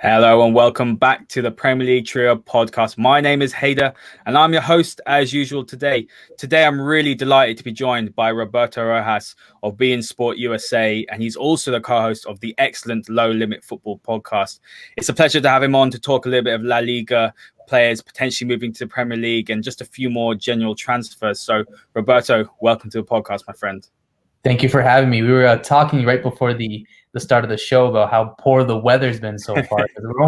Hello and welcome back to the Premier League Trio podcast. My name is Hader and I'm your host as usual today. Today I'm really delighted to be joined by Roberto Rojas of Beinsport USA, and he's also the co-host of the excellent Low Limit Futbol podcast. It's a pleasure to have him on to talk a little bit of La Liga, players potentially moving to the Premier League, and just a few more general transfers. So Roberto, welcome to the podcast, my friend. Thank you for having me. We were talking right before the start of the show about how poor the weather's been so far. We're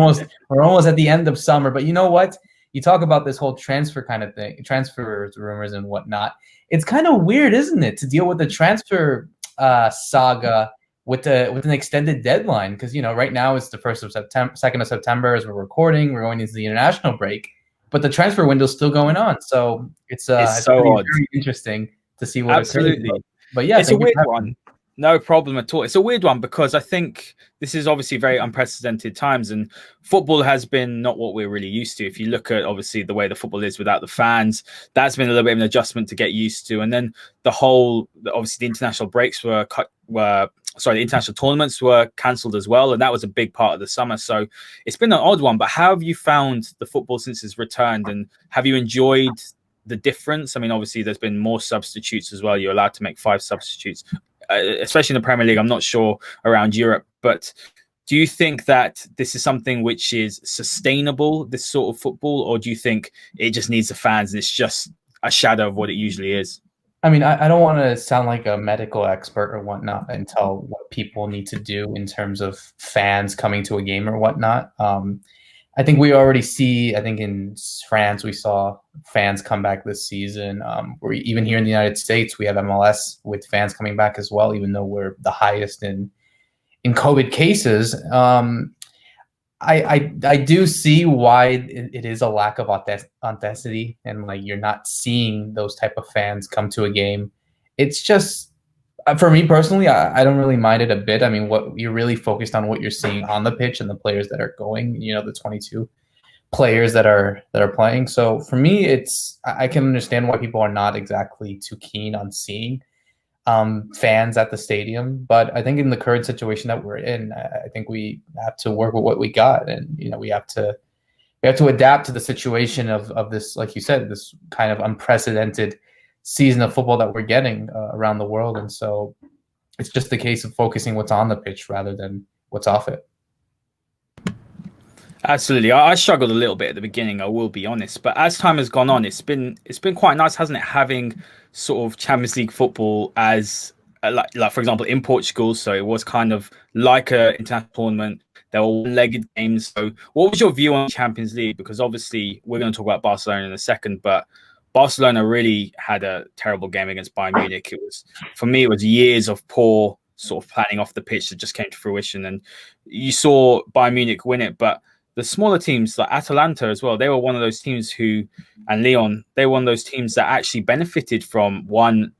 almost at the end of summer, but you know what? You talk about this whole transfer kind of thing, transfer rumors and whatnot. It's kind of weird, isn't it, to deal with the transfer saga with an extended deadline? Because right now it's the 1st of September, 2nd of September as we're recording. We're going into the international break, but the transfer window's still going on. So it's so very interesting to see what absolutely. Occurs. But yeah, it's a weird one. No problem at all. It's a weird one because I think this is obviously very unprecedented times, and football has been not what we're really used to. If you look at obviously the way the football is without the fans, that's been a little bit of an adjustment to get used to. And then obviously the international breaks the international tournaments were cancelled as well, and that was a big part of the summer. So it's been an odd one. But how have you found the football since it's returned, and have you enjoyed the difference? I mean, obviously there's been more substitutes as well. You're allowed to make 5 substitutes, especially in the Premier League. I'm not sure around Europe, but do you think that this is something which is sustainable, this sort of football, or do you think it just needs the fans and it's just a shadow of what it usually is? I mean, I don't want to sound like a medical expert or whatnot and tell what people need to do in terms of fans coming to a game or whatnot. I think we already see, in France, we saw fans come back this season. Or even here in the United States, we have MLS with fans coming back as well, even though we're the highest in COVID cases. I do see why it is a lack of authenticity, and like you're not seeing those type of fans come to a game. It's just, for me personally, I don't really mind it a bit. I mean, what you're really focused on what you're seeing on the pitch and the players that are going, the 22 players that are playing. So for me, I can understand why people are not exactly too keen on seeing fans at the stadium. But I think in the current situation that we're in, I think we have to work with what we got, and we have to adapt to the situation of this, like you said, this kind of unprecedented season of football that we're getting around the world. And so it's just a case of focusing what's on the pitch rather than what's off it. Absolutely. I struggled a little bit at the beginning, I will be honest, but as time has gone on, it's been quite nice, hasn't it, having sort of Champions League football as like for example in Portugal. So it was kind of like a international tournament. There were one-legged games. So what was your view on Champions League? Because obviously we're going to talk about Barcelona in a second, but Barcelona really had a terrible game against Bayern Munich. For me, it was years of poor sort of planning off the pitch that just came to fruition. And you saw Bayern Munich win it, but the smaller teams like Atalanta as well, they were one of those teams and Lyon, they were one of those teams that actually benefited from, one,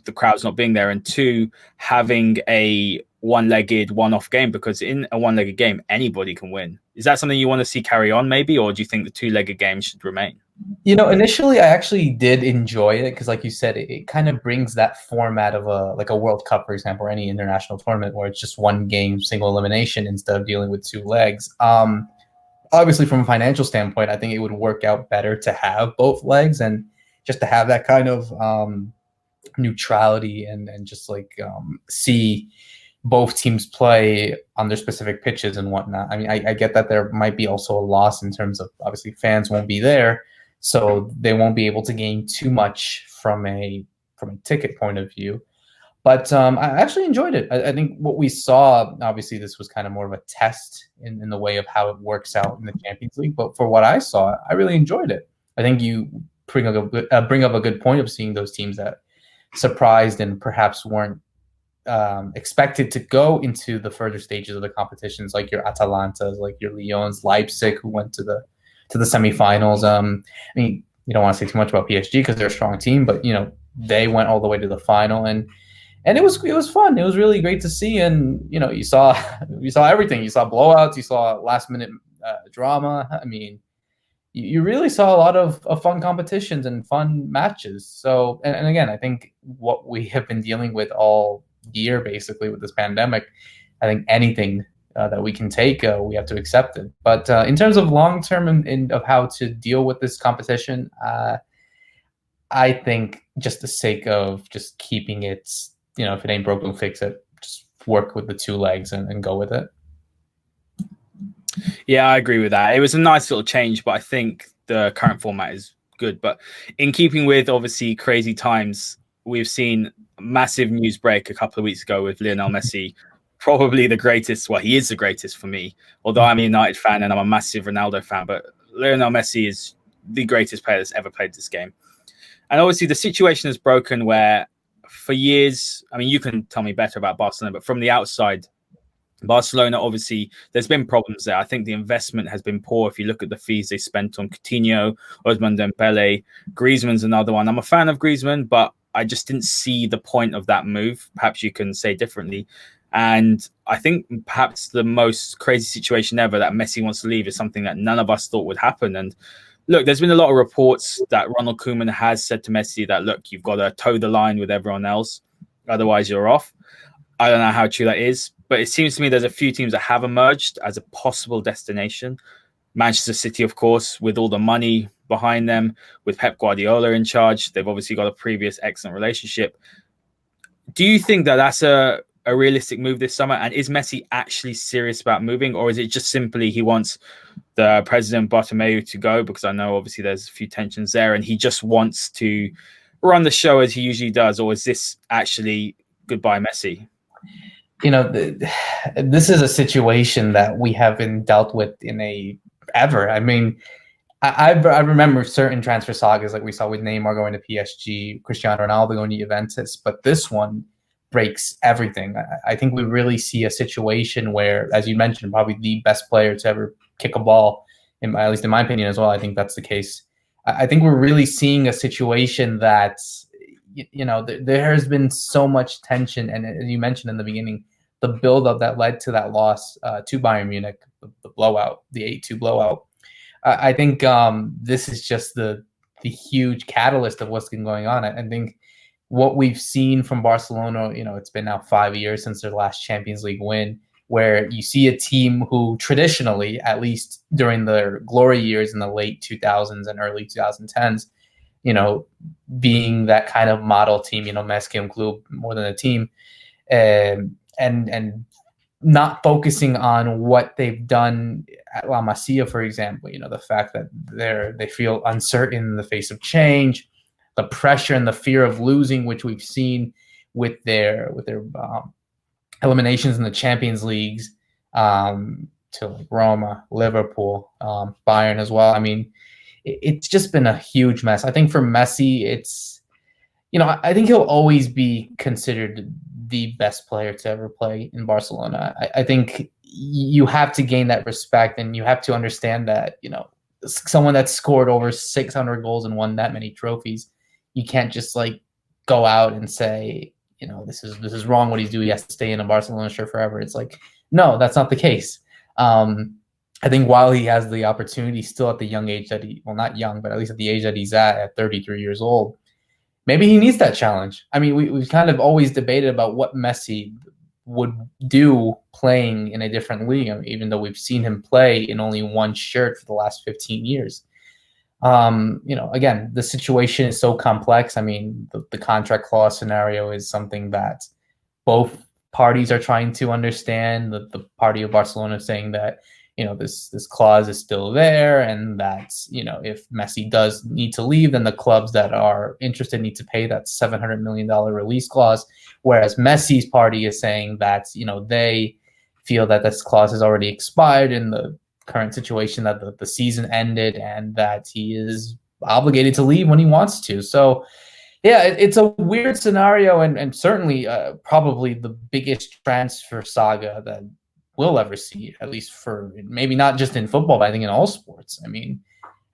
the crowds not being there, and two, having a one-legged, one-off game, because in a one-legged game, anybody can win. Is that something you want to see carry on maybe, or do you think the two-legged game should remain? Initially I actually did enjoy it because, like you said, it kind of brings that format of a World Cup, for example, or any international tournament where it's just one game, single elimination instead of dealing with 2 legs. Obviously, from a financial standpoint, I think it would work out better to have both legs and just to have that kind of neutrality and just see both teams play on their specific pitches and whatnot. I mean, I get that there might be also a loss in terms of, obviously, fans won't be there, so they won't be able to gain too much from a ticket point of view. But I actually enjoyed it. I think what we saw, obviously, this was kind of more of a test in the way of how it works out in the Champions League. But for what I saw, I really enjoyed it. I think you bring up a good point of seeing those teams that surprised and perhaps weren't expected to go into the further stages of the competitions, like your Atalantas, like your Lyons, Leipzig, who went to the semifinals. I mean, you don't want to say too much about PSG because they're a strong team, but they went all the way to the final, and it was fun. It was really great to see, and you saw everything. You saw blowouts, you saw last minute drama. I mean, you really saw a lot of fun competitions and fun matches. So, and again, I think what we have been dealing with all year, basically, with this pandemic, I think anything that we can take, we have to accept it. But in terms of long term and of how to deal with this competition, I think just the sake of just keeping it, if it ain't broke, don't fix it. Just work with the two legs and go with it. Yeah, I agree with that. It was a nice little change, but I think the current format is good. But in keeping with obviously crazy times, we've seen massive news break a couple of weeks ago with Lionel Messi, probably the greatest. Well, he is the greatest for me, although I'm a United fan and I'm a massive Ronaldo fan. But Lionel Messi is the greatest player that's ever played this game. And obviously the situation is broken where for years, I mean, you can tell me better about Barcelona, but from the outside, Barcelona, obviously, there's been problems there. I think the investment has been poor. If you look at the fees they spent on Coutinho, Ousmane Dembele, Griezmann's another one. I'm a fan of Griezmann, but I just didn't see the point of that move. Perhaps you can say differently. And I think perhaps the most crazy situation ever that Messi wants to leave is something that none of us thought would happen. And look, there's been a lot of reports that Ronald Koeman has said to Messi that, look, you've got to toe the line with everyone else. Otherwise, you're off. I don't know how true that is, but it seems to me there's a few teams that have emerged as a possible destination. Manchester City, of course, with all the money behind them, with Pep Guardiola in charge. They've obviously got a previous excellent relationship. Do you think that that's a realistic move this summer? And is Messi actually serious about moving? Or is it just simply he wants the president, Bartomeu, to go? Because I know obviously there's a few tensions there and he just wants to run the show as he usually does. Or is this actually goodbye Messi? This is a situation that we haven't dealt with ever. I mean, I remember certain transfer sagas like we saw with Neymar going to PSG, Cristiano Ronaldo going to Juventus, but this one breaks everything. I think we really see a situation where, as you mentioned, probably the best player to ever kick a ball, at least in my opinion as well. I think that's the case. I think we're really seeing a situation that there has been so much tension, and as you mentioned in the beginning, the buildup that led to that loss to Bayern Munich, the blowout, the 8-2 blowout. I think this is just the huge catalyst of what's been going on. I think what we've seen from Barcelona, it's been now 5 years since their last Champions League win, where you see a team who traditionally, at least during their glory years in the late 2000s and early 2010s, being that kind of model team, Messi and Club more than a team, and not focusing on what they've done at La Masia, for example. The fact that they feel uncertain in the face of change, the pressure and the fear of losing, which we've seen with their eliminations in the Champions Leagues to like Roma, Liverpool, Bayern as well. I mean, it's just been a huge mess. I think for Messi, it's, I think he'll always be considered the best player to ever play in Barcelona. I think you have to gain that respect, and you have to understand that, someone that's scored over 600 goals and won that many trophies, you can't just like go out and say, this is wrong what he's doing. He has to stay in a Barcelona shirt forever. It's like, no, that's not the case. I think while he has the opportunity still at the young age that not young, but at least at the age that he's at 33 years old, maybe he needs that challenge. I mean, we've kind of always debated about what Messi would do playing in a different league, even though we've seen him play in only one shirt for the last 15 years. Again, the situation is so complex. I mean, the contract clause scenario is something that both parties are trying to understand. The party of Barcelona is saying that, this clause is still there, and that, if Messi does need to leave, then the clubs that are interested need to pay that $700 million release clause. Whereas Messi's party is saying that, they feel that this clause has already expired in the current situation, that the season ended, and that he is obligated to leave when he wants to. So, yeah, it's a weird scenario, and certainly probably the biggest transfer saga that we'll ever see, at least for maybe not just in football, but I think in all sports. I mean,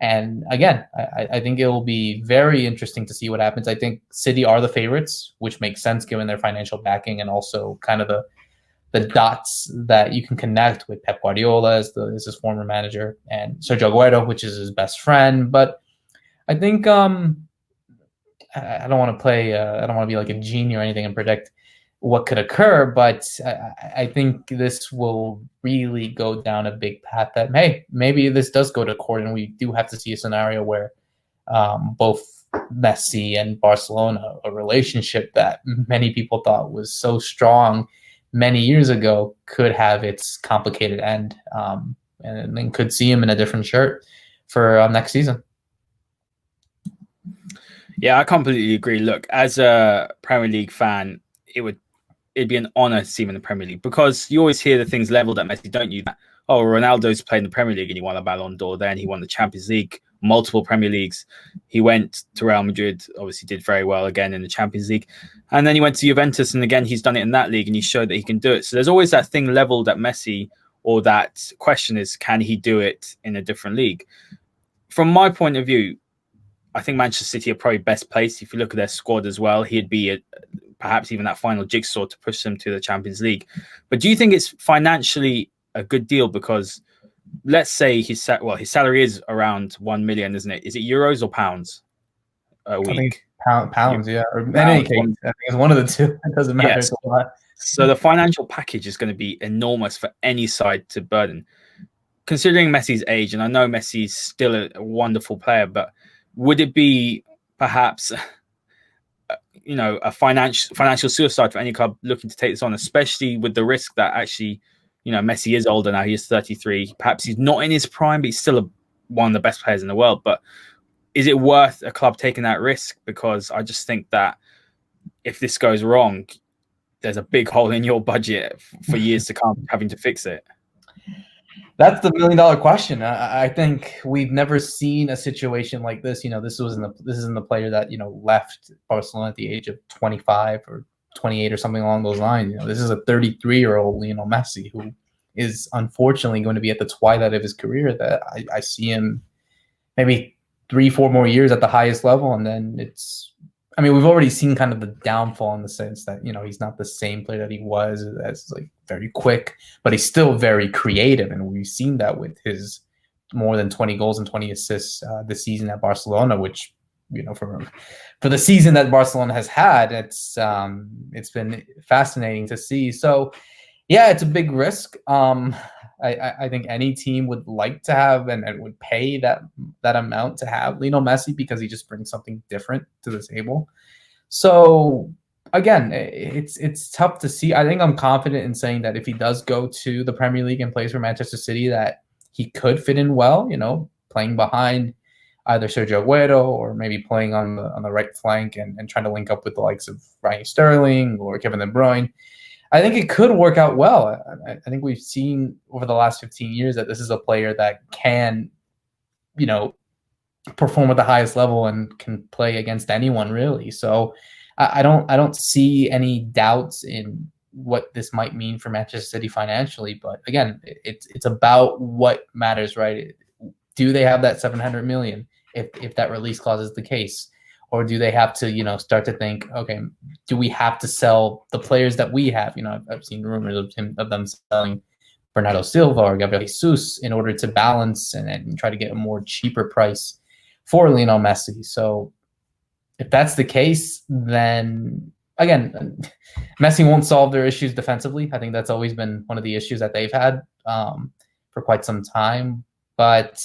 and again, I think it will be very interesting to see what happens. I think City are the favorites, which makes sense given their financial backing and also kind of the dots that you can connect with Pep Guardiola as his former manager, and Sergio Aguero, which is his best friend. But I think I don't want to play. I don't want to be like a genie or anything and predict what could occur. But I think this will really go down a big path that, hey, maybe this does go to court, and we do have to see a scenario where both Messi and Barcelona, a relationship that many people thought was so strong many years ago, could have its complicated end, and then could see him in a different shirt for next season. Yeah, I completely agree. Look, as a Premier League fan, it'd be an honor to see him in the Premier League, because you always hear the things leveled at Messi, don't you? Oh, Ronaldo's played in the Premier League and he won a Ballon d'Or there, and he won the Champions League, multiple Premier Leagues. He went to Real Madrid, obviously did very well again in the Champions League. And then he went to Juventus, and again, he's done it in that league, and he showed that he can do it. So there's always that thing leveled at Messi, or that question is, can he do it in a different league? From my point of view, I think Manchester City are probably best placed. If you look at their squad as well, he'd be perhaps even that final jigsaw to push them to the Champions League. But do you think it's financially a good deal? Because let's say his salary is around 1 million, isn't it? Is it euros or pounds a week? I think pounds, yeah. Or in any case, I think it's one of the two. It doesn't matter. Yes. So the financial package is going to be enormous for any side to burden. Considering Messi's age, and I know Messi's still a wonderful player, but would it be perhaps a financial suicide for any club looking to take this on, especially with the risk that actually, Messi is older now. He is 33. Perhaps he's not in his prime, but he's still one of the best players in the world. But is it worth a club taking that risk? Because I just think that if this goes wrong, there's a big hole in your budget for years to come, having to fix it. That's the $1 million question. I think we've never seen a situation like this. This isn't the player that left Barcelona at the age of 25 or 28 or something along those lines. This is a 33-year-old Lionel Messi who is unfortunately going to be at the twilight of his career. That I see him maybe 3-4 more years at the highest level, and then we've already seen kind of the downfall in the sense that, he's not the same player that he was, as like very quick, but he's still very creative. And we've seen that with his more than 20 goals and 20 assists this season at Barcelona, which, for the season that Barcelona has had, it's been fascinating to see. So yeah, it's a big risk. I think any team would like to have and would pay that amount to have Lionel Messi, because he just brings something different to the table. So again, it's tough to see. I think I'm confident in saying that if he does go to the Premier League and plays for Manchester City, that he could fit in well, playing behind either Sergio Aguero or maybe playing on the right flank and trying to link up with the likes of Raheem Sterling or Kevin De Bruyne. I think it could work out well. I think we've seen over the last 15 years that this is a player that can, perform at the highest level and can play against anyone, really. So I don't see any doubts in what this might mean for Manchester City financially. But again, it's about what matters, right? Do they have that 700 million if that release clause is the case? Or do they have to, start to think, okay, do we have to sell the players that we have? I've seen rumors of them selling Bernardo Silva or Gabriel Jesus in order to balance and try to get a more cheaper price for Lionel Messi. So if that's the case, then again, Messi won't solve their issues defensively. I think that's always been one of the issues that they've had for quite some time. But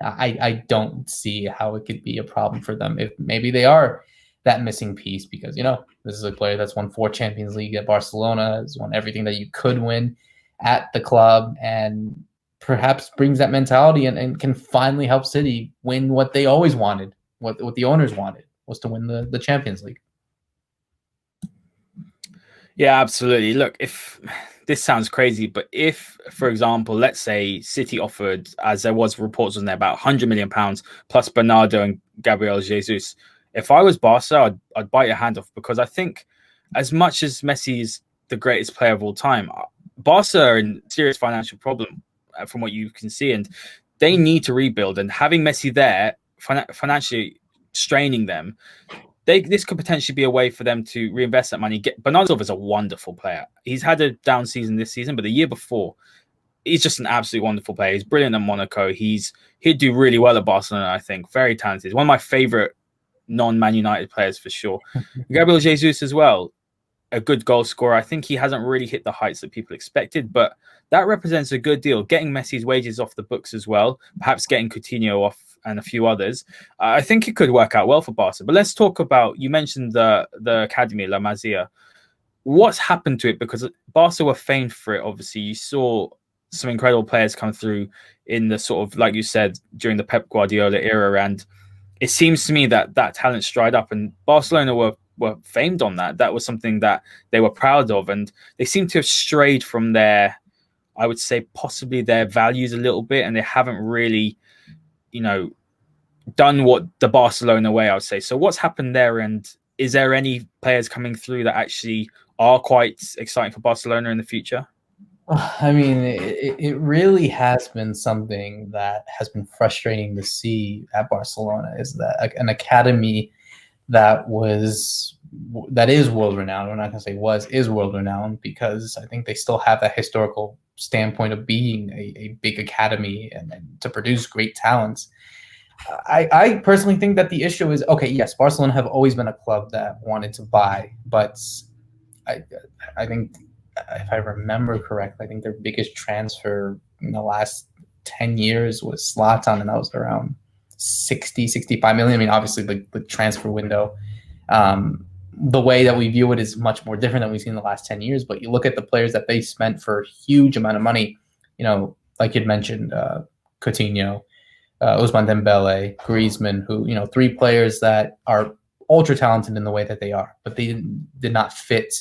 I don't see how it could be a problem for them if maybe they are that missing piece, because, this is a player that's won 4 Champions League at Barcelona, has won everything that you could win at the club, and perhaps brings that mentality and can finally help City win what they always wanted, what the owners wanted, was to win the Champions League. Yeah, absolutely. Look, if this sounds crazy, but if, for example, let's say City offered, as there was reports on there, about £100 million plus Bernardo and Gabriel Jesus, if I was Barca, I'd bite your hand off, because I think as much as Messi is the greatest player of all time, Barca are in serious financial problem from what you can see, and they need to rebuild. And having Messi there, financially straining them, this could potentially be a way for them to reinvest that money. Bernardo is a wonderful player. He's had a down season this season, but the year before, he's just an absolutely wonderful player. He's brilliant at Monaco. He'd do really well at Barcelona, I think. Very talented. He's one of my favorite non-Man United players for sure. Gabriel Jesus as well. a good goal scorer. I think he hasn't really hit the heights that people expected, but that represents a good deal. Getting Messi's wages off the books as well, perhaps getting Coutinho off and a few others. I think it could work out well for Barca. But let's talk about, you mentioned the academy, La Masia. What's happened to it? Because Barca were famed for it, obviously. You saw some incredible players come through in the sort of, like you said, during the Pep Guardiola era. And it seems to me that that talent's dried up, and Barcelona were famed on that. That was something that they were proud of, and they seem to have strayed from their, I would say, possibly their values a little bit, and they haven't really, done what the Barcelona way, I would say. So what's happened there, and is there any players coming through that actually are quite exciting for Barcelona in the future? I mean, it really has been something that has been frustrating to see at Barcelona, is that an academy that is world renowned. We're not going to say is world renowned, because I think they still have that historical standpoint of being a big academy and to produce great talents. I personally think that the issue is, okay, yes, Barcelona have always been a club that wanted to buy, but I think, if I remember correctly, I think their biggest transfer in the last 10 years was Zlatan, and that was around 65 million. I mean, obviously the transfer window, the way that we view it is much more different than we've seen in the last 10 years. But you look at the players that they spent for a huge amount of money, like you'd mentioned, Coutinho, Ousmane Dembele, Griezmann, who, 3 players that are ultra talented in the way that they are, but they did not fit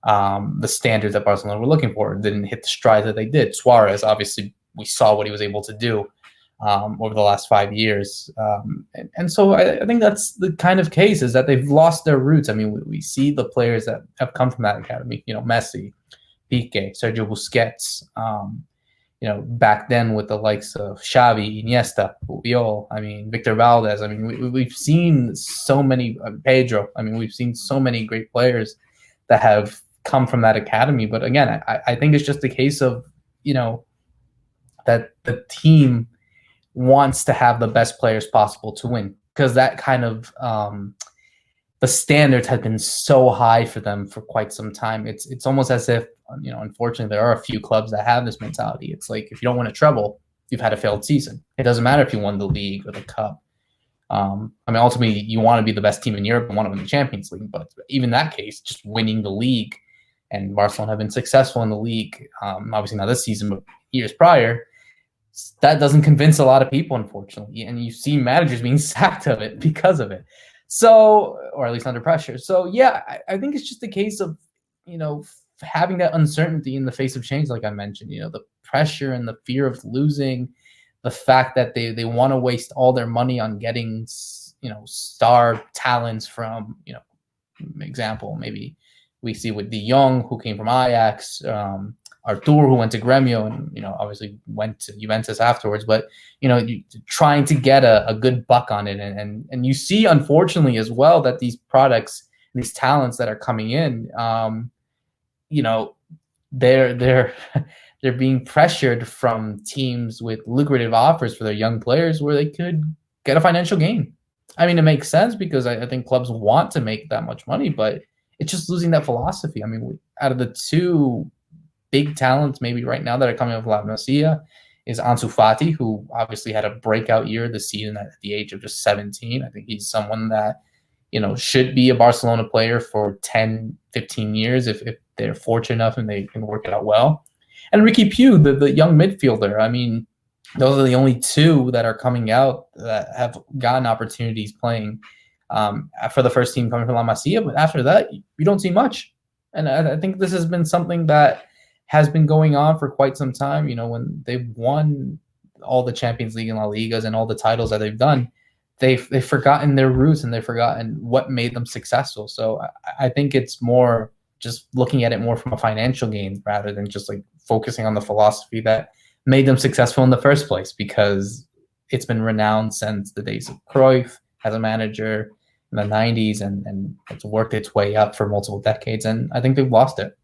the standards that Barcelona were looking for. Didn't hit the stride that they did. Suárez, obviously, we saw what he was able to do over the last 5 years. And so I think that's the kind of case, is that they've lost their roots. I mean, we see the players that have come from that academy, Messi, Piqué, Sergio Busquets, back then with the likes of Xavi, Iniesta, Puyol, I mean, Victor Valdez. I mean, we've seen so many, Pedro. I mean, we've seen so many great players that have come from that academy. But again, I think it's just a case of, that the team wants to have the best players possible to win, because that kind of the standards have been so high for them for quite some time. It's almost as if, unfortunately, there are a few clubs that have this mentality. It's like, if you don't win a treble, you've had a failed season. It doesn't matter if you won the league or the cup. I mean, ultimately, you want to be the best team in Europe and want to win the Champions League. But even in that case, just winning the league, and Barcelona have been successful in the league, obviously not this season, but years prior, that doesn't convince a lot of people, unfortunately. And you see managers being sacked of it because of it. So, or at least under pressure. So, yeah, I think it's just a case of, having that uncertainty in the face of change, like I mentioned, the pressure and the fear of losing, the fact that they want to waste all their money on getting, star talents from, example, maybe we see with De Jong, who came from Ajax, Artur, who went to Gremio and, obviously went to Juventus afterwards, but, trying to get a good buck on it. And you see, unfortunately, as well, that these products, these talents that are coming in, they're being pressured from teams with lucrative offers for their young players, where they could get a financial gain. I mean, it makes sense, because I think clubs want to make that much money, but it's just losing that philosophy. I mean, out of the 2 big talents maybe right now that are coming up with La Masia is Ansu Fati, who obviously had a breakout year this season at the age of just 17. I think he's someone that, should be a Barcelona player for 10, 15 years if they're fortunate enough and they can work it out well. And Ricky Pugh, the young midfielder. I mean, those are the only 2 that are coming out that have gotten opportunities playing for the first team coming from La Masia. But after that, you don't see much. And I think this has been something that has been going on for quite some time. When they've won all the Champions League and La Ligas and all the titles that they've done, they've forgotten their roots, and they've forgotten what made them successful. So I think it's more just looking at it more from a financial gain, rather than just like focusing on the philosophy that made them successful in the first place, because it's been renowned since the days of Cruyff as a manager in the 90s, and it's worked its way up for multiple decades. And I think they've lost it.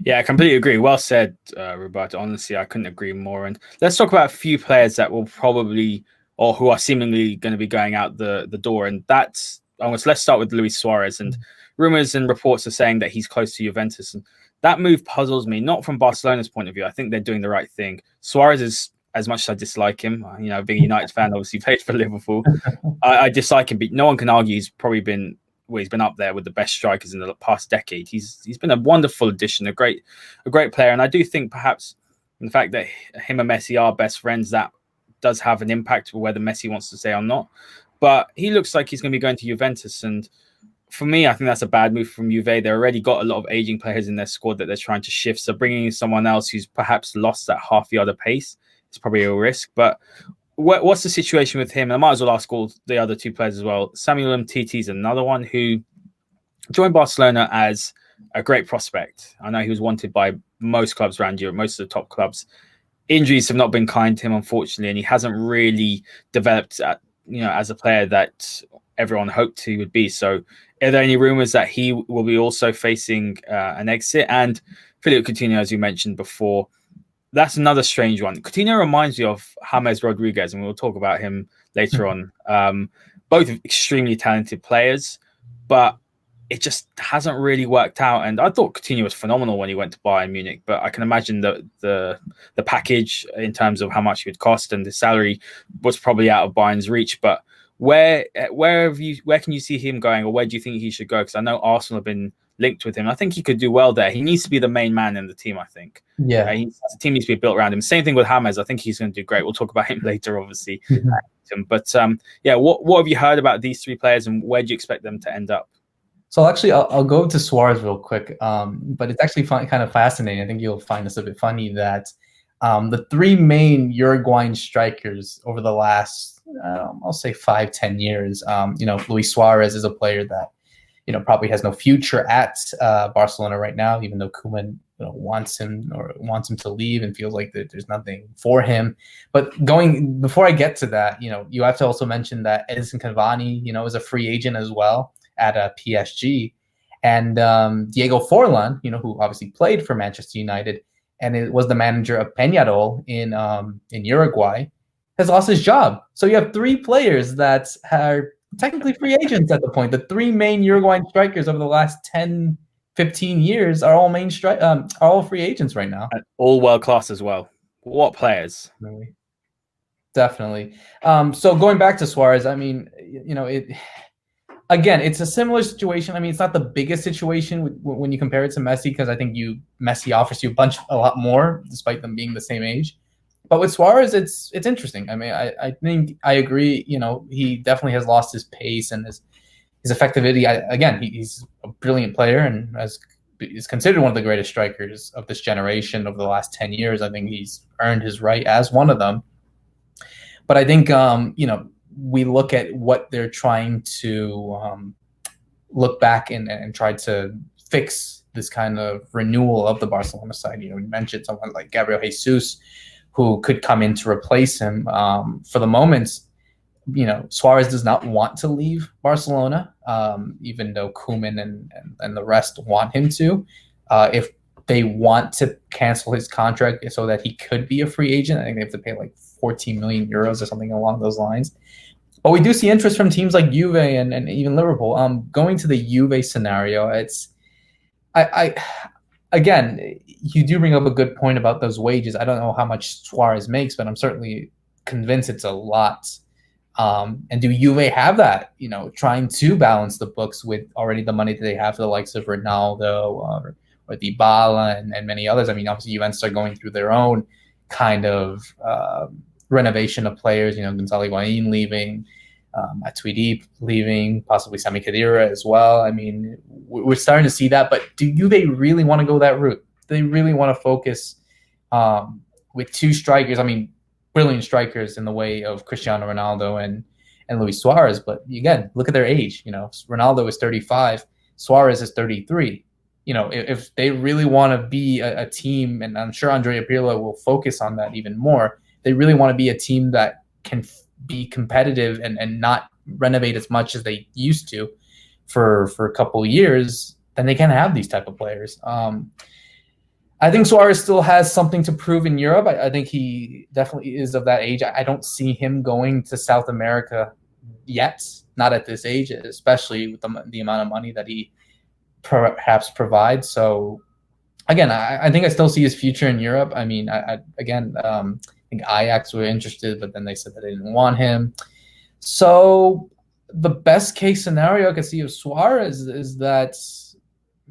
Yeah, I completely agree. Well said, Roberto. Honestly, I couldn't agree more. And let's talk about a few players that will probably, or who are seemingly going to be going out the door. And that's let's start with Luis Suarez. And rumors and reports are saying that he's close to Juventus, and that move puzzles me. Not from Barcelona's point of view. I think they're doing the right thing. Suarez is, as much as I dislike him, being a United fan, obviously played for Liverpool. I dislike him, but no one can argue he's probably been up there with the best strikers in the past decade. He's been a wonderful addition, a great player, and I do think perhaps the fact that him and Messi are best friends, that does have an impact for whether Messi wants to stay or not. But he looks like he's going to be going to Juventus, and for me, I think that's a bad move from Juve. They already got a lot of aging players in their squad that they're trying to shift, so bringing in someone else who's perhaps lost that half yard of pace is probably a risk. But what's the situation with him? And I might as well ask all the other two players as well. Samuel Umtiti is another one who joined Barcelona as a great prospect. I know he was wanted by most clubs around Europe, most of the top clubs. Injuries have not been kind to him, unfortunately, and he hasn't really developed as a player that everyone hoped he would be. So are there any rumors that he will be also facing an exit? And Philippe Coutinho, as you mentioned before, that's another strange one. Coutinho reminds me of James Rodriguez, and we'll talk about him later on. Both extremely talented players, but it just hasn't really worked out. And I thought Coutinho was phenomenal when he went to Bayern Munich, but I can imagine that the package in terms of how much he would cost and the salary was probably out of Bayern's reach. But where can you see him going, or where do you think he should go? Because I know Arsenal have been linked with him. I think he could do well there. He needs to be the main man in the team, I think. Yeah. The team needs to be built around him. Same thing with James. I think he's going to do great. We'll talk about him later, obviously. But what have you heard about these three players, and where do you expect them to end up? So actually, I'll go to Suarez real quick, but it's actually kind of fascinating. I think you'll find this a bit funny that the three main Uruguayan strikers over the last, I'll say 5-10 years, Luis Suarez is a player that probably has no future at Barcelona right now, even though Koeman wants him to leave and feels like there's nothing for him. But before I get to that, you have to also mention that Edinson Cavani, is a free agent as well at PSG, and Diego Forlan, who obviously played for Manchester United and it was the manager of Peñarol in Uruguay, has lost his job. So you have three players that are technically free agents at the point. The three main Uruguayan strikers over the last 10, 15 years are all are all free agents right now. And all world class as well. What players? Definitely. So going back to Suarez, I mean, again, it's a similar situation. I mean, it's not the biggest situation when you compare it to Messi, because I think Messi offers you a lot more, despite them being the same age. But with Suarez, it's interesting. I mean, I think I agree. He definitely has lost his pace and his effectivity. He's a brilliant player and is considered one of the greatest strikers of this generation over the last 10 years. I think he's earned his right as one of them. But I think, we look at what they're trying to look back and try to fix this kind of renewal of the Barcelona side. We mentioned someone like Gabriel Jesus, who could come in to replace him. For the moment, Suarez does not want to leave Barcelona, even though Koeman and the rest want him to. If they want to cancel his contract so that he could be a free agent, I think they have to pay like 14 million euros or something along those lines. But we do see interest from teams like Juve and even Liverpool. Going to the Juve scenario, again, you do bring up a good point about those wages. I don't know how much Suarez makes, but I'm certainly convinced it's a lot. And do Juve have that, trying to balance the books with already the money that they have for the likes of Ronaldo or Dybala and many others? I mean, obviously Juventus are going through their own kind of renovation of players, Gonzalo Higuain leaving, Matuidi leaving, possibly Sami Khedira as well. I mean, we're starting to see that, but do Juve really want to go that route? Do they really want to focus with two strikers? I mean, brilliant strikers in the way of Cristiano Ronaldo and Luis Suarez, but again, look at their age. Ronaldo is 35, Suarez is 33. If they really want to be a team, and I'm sure Andrea Pirlo will focus on that even more, they really want to be a team that can be competitive and not renovate as much as they used to for a couple of years, then they can have these type of players. I think Suarez still has something to prove in Europe. I think he definitely is of that age. I don't see him going to South America yet, not at this age, especially with the amount of money that he perhaps provides. So again, I think I still see his future in Europe. I mean, I think Ajax were interested, but then they said that they didn't want him. So the best case scenario I could see of Suarez is that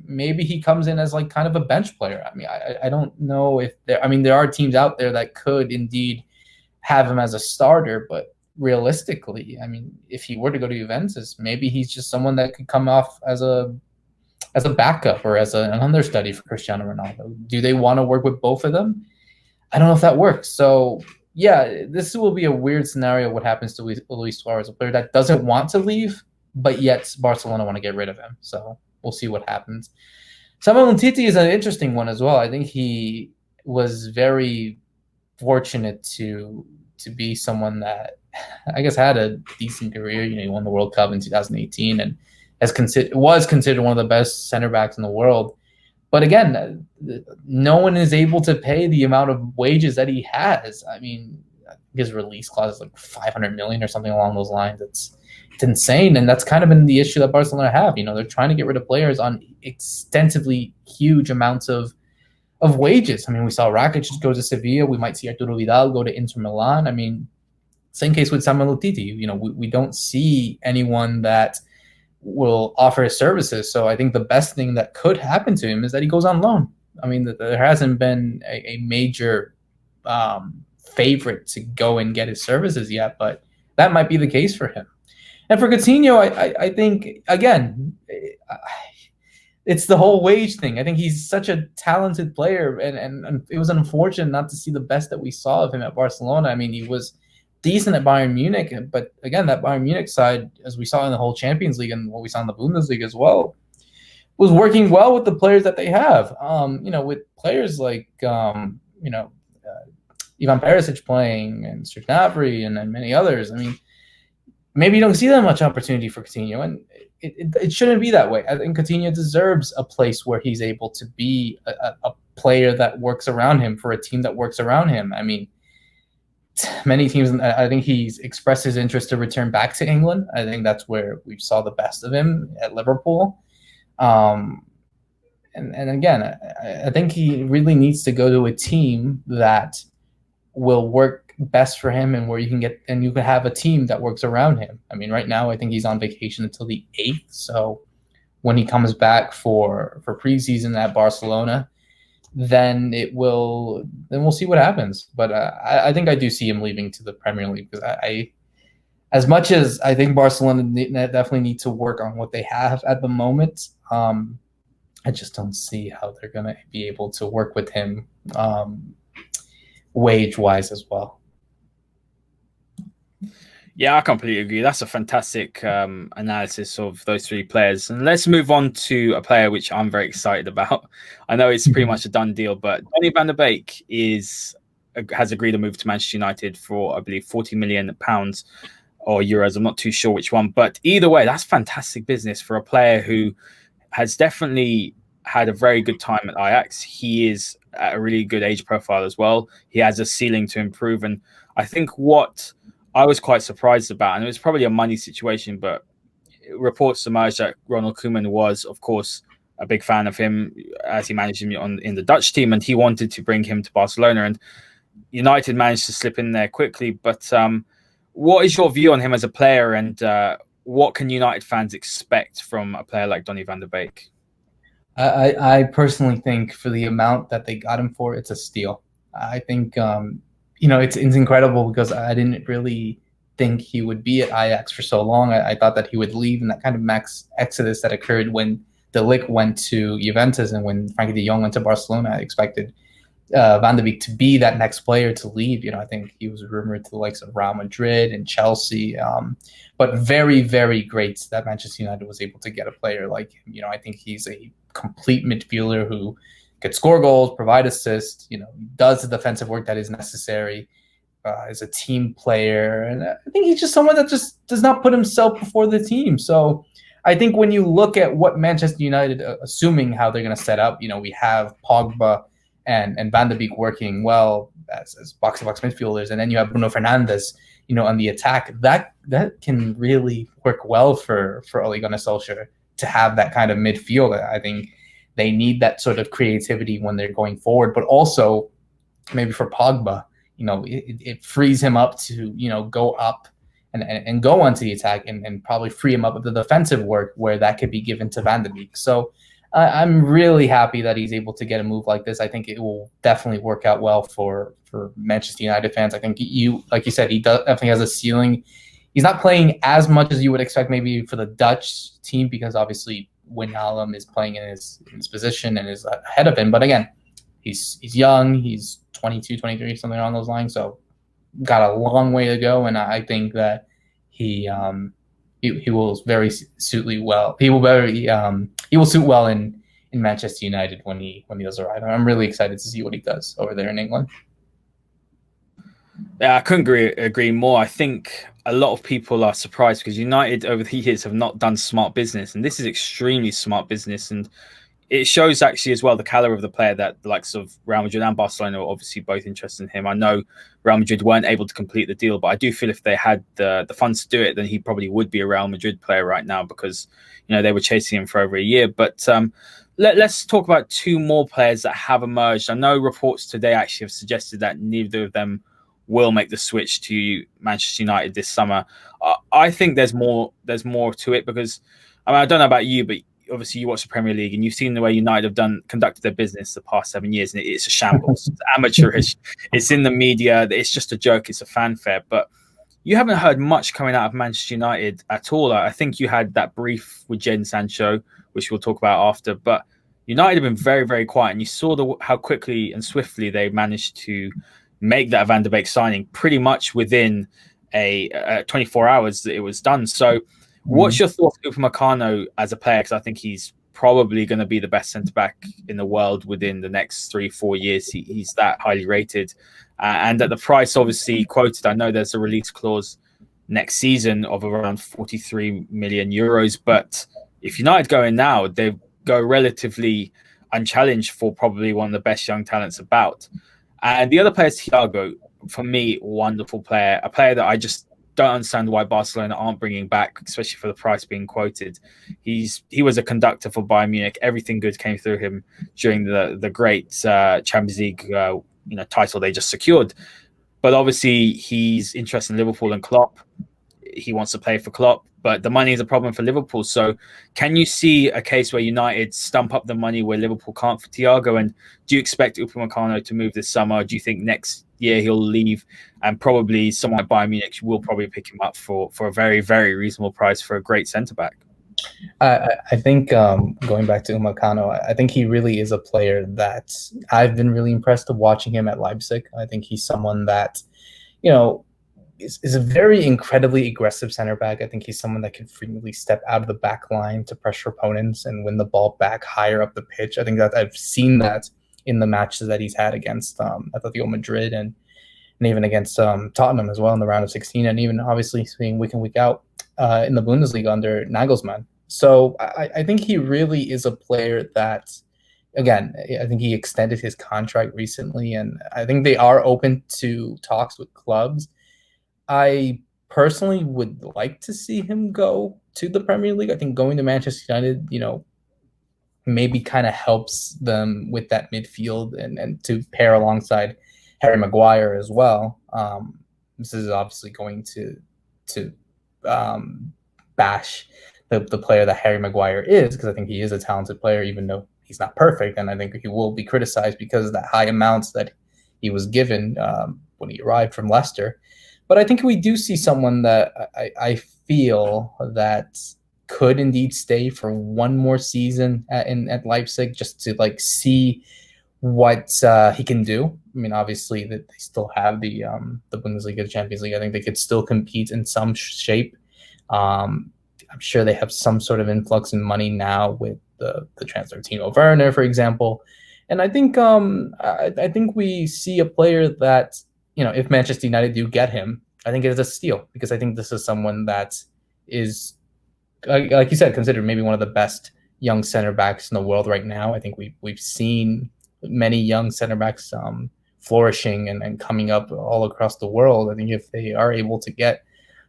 maybe he comes in as like kind of a bench player. I mean, I don't know if there are teams out there that could indeed have him as a starter, but realistically, I mean, if he were to go to Juventus, maybe he's just someone that could come off as a backup or as an understudy for Cristiano Ronaldo. Do they want to work with both of them? I don't know if that works. So yeah, this will be a weird scenario. What happens to Luis Suarez, a player that doesn't want to leave, but yet Barcelona want to get rid of him. So we'll see what happens. Samuel Umtiti is an interesting one as well. I think he was very fortunate to be someone that I guess had a decent career. You know, he won the World Cup in 2018 and was considered one of the best center backs in the world. But again, no one is able to pay the amount of wages that he has. I mean, his release clause is like 500 million or something along those lines. It's insane, and that's kind of been the issue that Barcelona have. You know, they're trying to get rid of players on extensively huge amounts of wages. I mean, we saw Rakitic go to Sevilla. We might see Arturo Vidal go to Inter Milan. I mean, same case with Samuel Umtiti. You know, we don't see anyone that will offer his services. So I think the best thing that could happen to him is that he goes on loan. I mean, there hasn't been a major favorite to go and get his services yet, but that might be the case for him. And for Coutinho, I think, again, it's the whole wage thing. I think he's such a talented player, and it was unfortunate not to see the best that we saw of him at Barcelona. I mean, he was decent at Bayern Munich, but again, that Bayern Munich side, as we saw in the whole Champions League and what we saw in the Bundesliga as well, was working well with the players that they have. You know, with players like Ivan Perisic playing and Serge Gnabry and many others. I mean, maybe you don't see that much opportunity for Coutinho, and it shouldn't be that way. I think Coutinho deserves a place where he's able to be a player that works around him for a team that works around him. I mean, many teams, I think he's expressed his interest to return back to England. I think that's where we saw the best of him at Liverpool. And again, I think he really needs to go to a team that will work best for him and where you can have a team that works around him. I mean, right now, I think he's on vacation until the 8th. So when he comes back for preseason at Barcelona, then we'll see what happens. But I think I do see him leaving to the Premier League, because as much as I think Barcelona definitely need to work on what they have at the moment, I just don't see how they're going to be able to work with him wage-wise as well. Yeah, I completely agree. That's a fantastic analysis of those three players. And let's move on to a player which I'm very excited about. I know it's pretty much a done deal, but Donny van de Beek has agreed to move to Manchester United for, I believe, £40 million or euros. I'm not too sure which one. But either way, that's fantastic business for a player who has definitely had a very good time at Ajax. He is at a really good age profile as well. He has a ceiling to improve. And I think what I was quite surprised about, and it was probably a money situation, but reports emerged that Ronald Koeman was, of course, a big fan of him as he managed him in the Dutch team, and he wanted to bring him to Barcelona. And United managed to slip in there quickly. But what is your view on him as a player, and what can United fans expect from a player like Donny van de Beek? I personally think for the amount that they got him for, it's a steal. I think it's incredible, because I didn't really think he would be at Ajax for so long. I thought that he would leave, and that kind of max exodus that occurred when De Ligt went to Juventus and when Frankie de Jong went to Barcelona. I expected Van de Beek to be that next player to leave. I think he was rumored to the likes of Real Madrid and Chelsea, but very, very great that Manchester United was able to get a player like him. I think he's a complete midfielder who could score goals, provide assists, does the defensive work that is necessary, is a team player. And I think he's just someone that just does not put himself before the team. So I think when you look at what Manchester United, assuming how they're going to set up, we have Pogba and Van de Beek working well as box-to-box midfielders, and then you have Bruno Fernandes on the attack, that can really work well for Ole Gunnar Solskjaer to have that kind of midfield. I think they need that sort of creativity when they're going forward, but also maybe for Pogba, it frees him up to, go up and go onto the attack and probably free him up of the defensive work where that could be given to Van de Beek. So I'm really happy that he's able to get a move like this. I think it will definitely work out well for Manchester United fans. I think like you said, he definitely has a ceiling. He's not playing as much as you would expect maybe for the Dutch team because obviously Wijnaldum is playing in his position and is ahead of him. But again, he's young. He's 22, 23, something along those lines. So got a long way to go, and I think that he will very suit well. He will suit well in Manchester United when he does arrive. I'm really excited to see what he does over there in England. Yeah, I couldn't agree more. I think a lot of people are surprised because United over the years have not done smart business, and this is extremely smart business, and it shows actually as well the caliber of the player that the likes of Real Madrid and Barcelona are obviously both interested in him. I know Real Madrid weren't able to complete the deal, but I do feel if they had the funds to do it, then he probably would be a Real Madrid player right now because they were chasing him for over a year. But let's talk about two more players that have emerged. I know reports today actually have suggested that neither of them will make the switch to Manchester United this summer. I think there's more to it because I don't know about you, but obviously you watch the Premier League and you've seen the way United have conducted their business the past 7 years, and it's a shambles. It's amateurish. It's in the media. It's just a joke. It's a fanfare. But you haven't heard much coming out of Manchester United at all. I think you had that brief with Jadon Sancho, which we'll talk about after. But United have been very, very quiet, and you saw how quickly and swiftly they managed to make that Van de Beek signing pretty much within 24 hours that it was done. So what's your thoughts on Upamecano as a player? Because I think he's probably going to be the best centre-back in the world within the next 3-4 years. He's that highly rated. And at the price obviously quoted, I know there's a release clause next season of around 43 million euros. But if United go in now, they go relatively unchallenged for probably one of the best young talents about. And the other player is Thiago. For me, wonderful player. A player that I just don't understand why Barcelona aren't bringing back, especially for the price being quoted. He was a conductor for Bayern Munich. Everything good came through him during the great Champions League title they just secured. But obviously, he's interested in Liverpool and Klopp. He wants to play for Klopp, but the money is a problem for Liverpool. So can you see a case where United stump up the money where Liverpool can't for Thiago? And do you expect Upamecano to move this summer? Do you think next year he'll leave and probably someone like Bayern Munich will probably pick him up for a very, very reasonable price for a great centre-back? I think going back to Upamecano, I think he really is a player that I've been really impressed with watching him at Leipzig. I think he's someone that, is a very incredibly aggressive center back. I think he's someone that can frequently step out of the back line to pressure opponents and win the ball back higher up the pitch. I think that I've seen that in the matches that he's had against Atletico Madrid and even against Tottenham as well in the round of 16, and even obviously seeing week in, week out in the Bundesliga under Nagelsmann. So I think he really is a player that, again, I think he extended his contract recently, and I think they are open to talks with clubs. I personally would like to see him go to the Premier League. I think going to Manchester United, maybe kind of helps them with that midfield and to pair alongside Harry Maguire as well. This is obviously going to bash the player that Harry Maguire is, because I think he is a talented player, even though he's not perfect. And I think he will be criticized because of the high amounts that he was given when he arrived from Leicester. But I think we do see someone that I feel that could indeed stay for one more season at Leipzig, just to see what he can do. I mean, obviously that they still have the Bundesliga, the Champions League. I think they could still compete in some shape. I'm sure they have some sort of influx in money now with the transfer of Timo Werner, for example. And I think I think we see a player that, if Manchester United do get him, I think it is a steal, because I think this is someone that is, like you said, considered maybe one of the best young center backs in the world right now. I think we've seen many young center backs flourishing and coming up all across the world. I think if they are able to get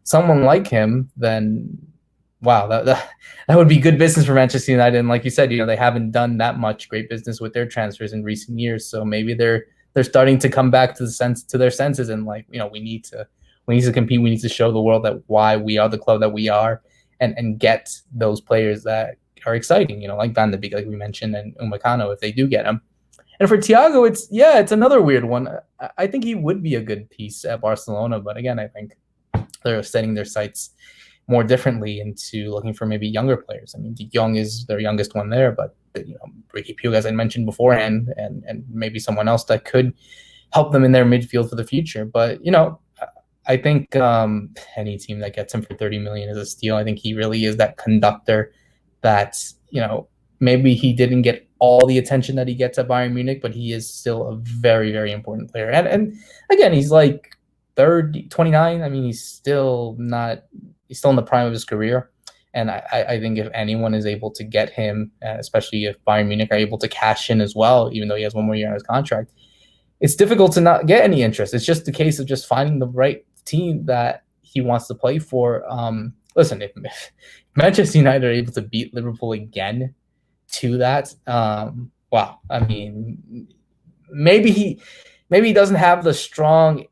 someone like him, then wow, that would be good business for Manchester United. And like you said, they haven't done that much great business with their transfers in recent years. So maybe they're starting to come back to their senses, and like, we need to compete. We need to show the world that why we are the club that we are, and get those players that are exciting, like Van de Beek, like we mentioned, and Upamecano, if they do get him. And for Thiago, it's another weird one. I think he would be a good piece at Barcelona, but again, I think they're setting their sights more differently into looking for maybe younger players. I mean, De Jong is their youngest one there, but Ricky Puig, as I mentioned beforehand, and maybe someone else that could help them in their midfield for the future. But I think any team that gets him for 30 million is a steal. I think he really is that conductor that maybe he didn't get all the attention that he gets at Bayern Munich, but he is still a very, very important player. And again, he's like 29. I mean, he's still in the prime of his career. And I think if anyone is able to get him, especially if Bayern Munich are able to cash in as well, even though he has one more year on his contract, it's difficult to not get any interest. It's just a case of just finding the right team that he wants to play for. Listen, if Manchester United are able to beat Liverpool again to that, wow. I mean, maybe he doesn't have the strong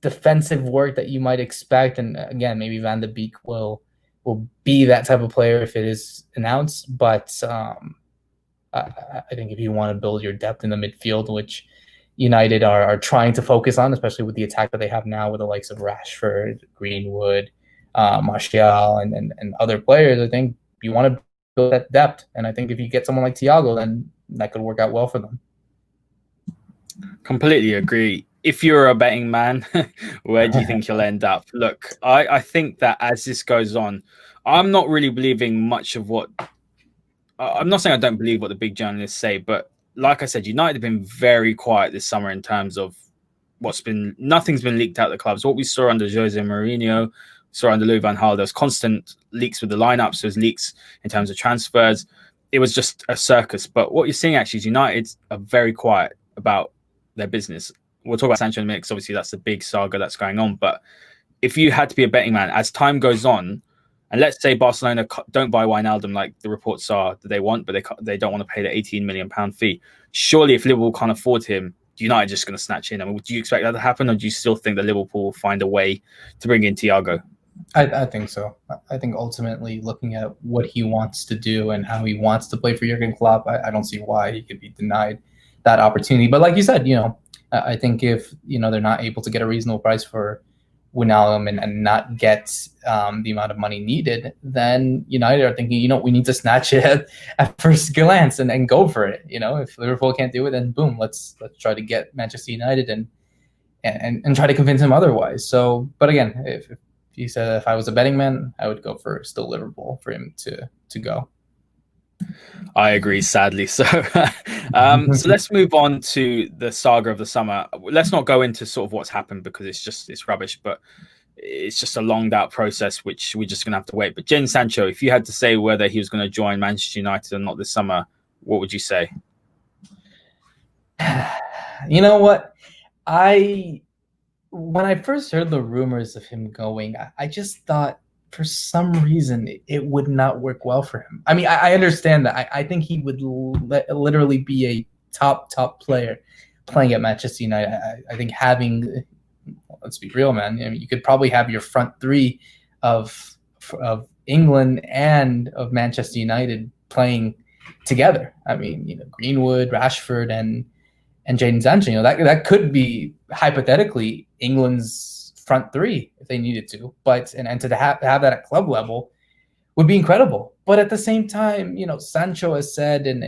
defensive work that you might expect. And again, maybe Van de Beek will be that type of player if it is announced. But I think if you want to build your depth in the midfield, which United are trying to focus on, especially with the attack that they have now with the likes of Rashford, Greenwood, Martial, and other players, I think you want to build that depth. And I think if you get someone like Thiago, then that could work out well for them. Completely agree. If you're a betting man, where do you think you'll end up? Look, I think that as this goes on, I'm not really believing much of what... I'm not saying I don't believe what the big journalists say, but like I said, United have been very quiet this summer in terms of nothing's been leaked out of the clubs. What we saw under Jose Mourinho, saw under Louis van Gaal, there was constant leaks with the lineups, there's leaks in terms of transfers. It was just a circus. But what you're seeing actually is United are very quiet about their business. We'll talk about Sancho in a minute, because obviously that's the big saga that's going on. But if you had to be a betting man, as time goes on, and let's say Barcelona don't buy Wijnaldum like the reports are that they want, but they don't want to pay the £18 million fee. Surely if Liverpool can't afford him, United just going to snatch in. I mean, do you expect that to happen, or do you still think that Liverpool will find a way to bring in Thiago? I think so. I think ultimately, looking at what he wants to do and how he wants to play for Jurgen Klopp, I don't see why he could be denied that opportunity. But like you said, I think if they're not able to get a reasonable price for Wijnaldum and not get the amount of money needed, then United are thinking, we need to snatch it at first glance and go for it. If Liverpool can't do it, then boom, let's try to get Manchester United and try to convince him otherwise. So, but again, if he said if I was a betting man, I would go for still Liverpool for him to go. I agree, sadly. So so let's move on to the saga of the summer. Let's not go into sort of what's happened, because it's rubbish, but it's just a longed out process, which we're just going to have to wait. But Jadon Sancho, if you had to say whether he was going to join Manchester United or not this summer, what would you say? You know what? When I first heard the rumors of him going, I just thought for some reason it would not work well for him. I mean, I understand that. I think he would literally be a top player playing at Manchester United. I think having, let's be real, man. I mean, you could probably have your front three of England and of Manchester United playing together. I mean, Greenwood, Rashford, and Jadon Sancho. That could be hypothetically England's front three if they needed to, but and to have that at club level would be incredible. But at the same time, Sancho has said, and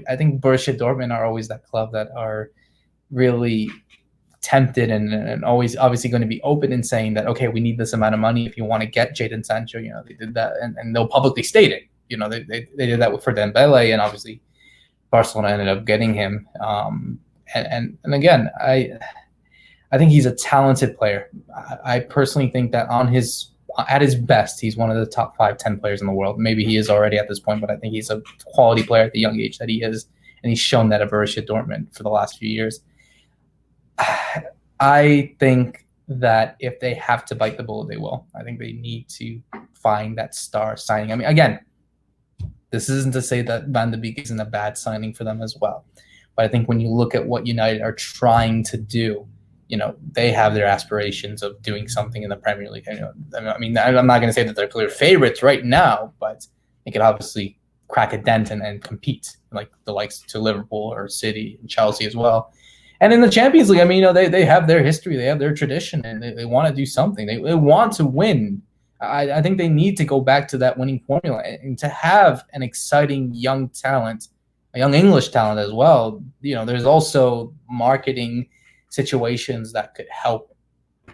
I think Borussia Dortmund are always that club that are really tempted and always obviously going to be open in saying that, okay, we need this amount of money if you want to get Jadon Sancho. They did that, and they'll publicly state it. They did that for Dembele, and obviously Barcelona ended up getting him. And again, I think he's a talented player. I personally think that at his best, he's one of the top 5-10 players in the world. Maybe he is already at this point, but I think he's a quality player at the young age that he is, and he's shown that at Borussia Dortmund for the last few years. I think that if they have to bite the bullet, they will. I think they need to find that star signing. I mean, again, this isn't to say that Van de Beek isn't a bad signing for them as well. But I think when you look at what United are trying to do, they have their aspirations of doing something in the Premier League. I mean, I'm not going to say that they're clear favorites right now, but they could obviously crack a dent and compete, like the likes to Liverpool or City and Chelsea as well. And in the Champions League, I mean, they have their history, they have their tradition, and they want to do something. They want to win. I think they need to go back to that winning formula and to have an exciting young talent, a young English talent as well. There's also marketing situations that could help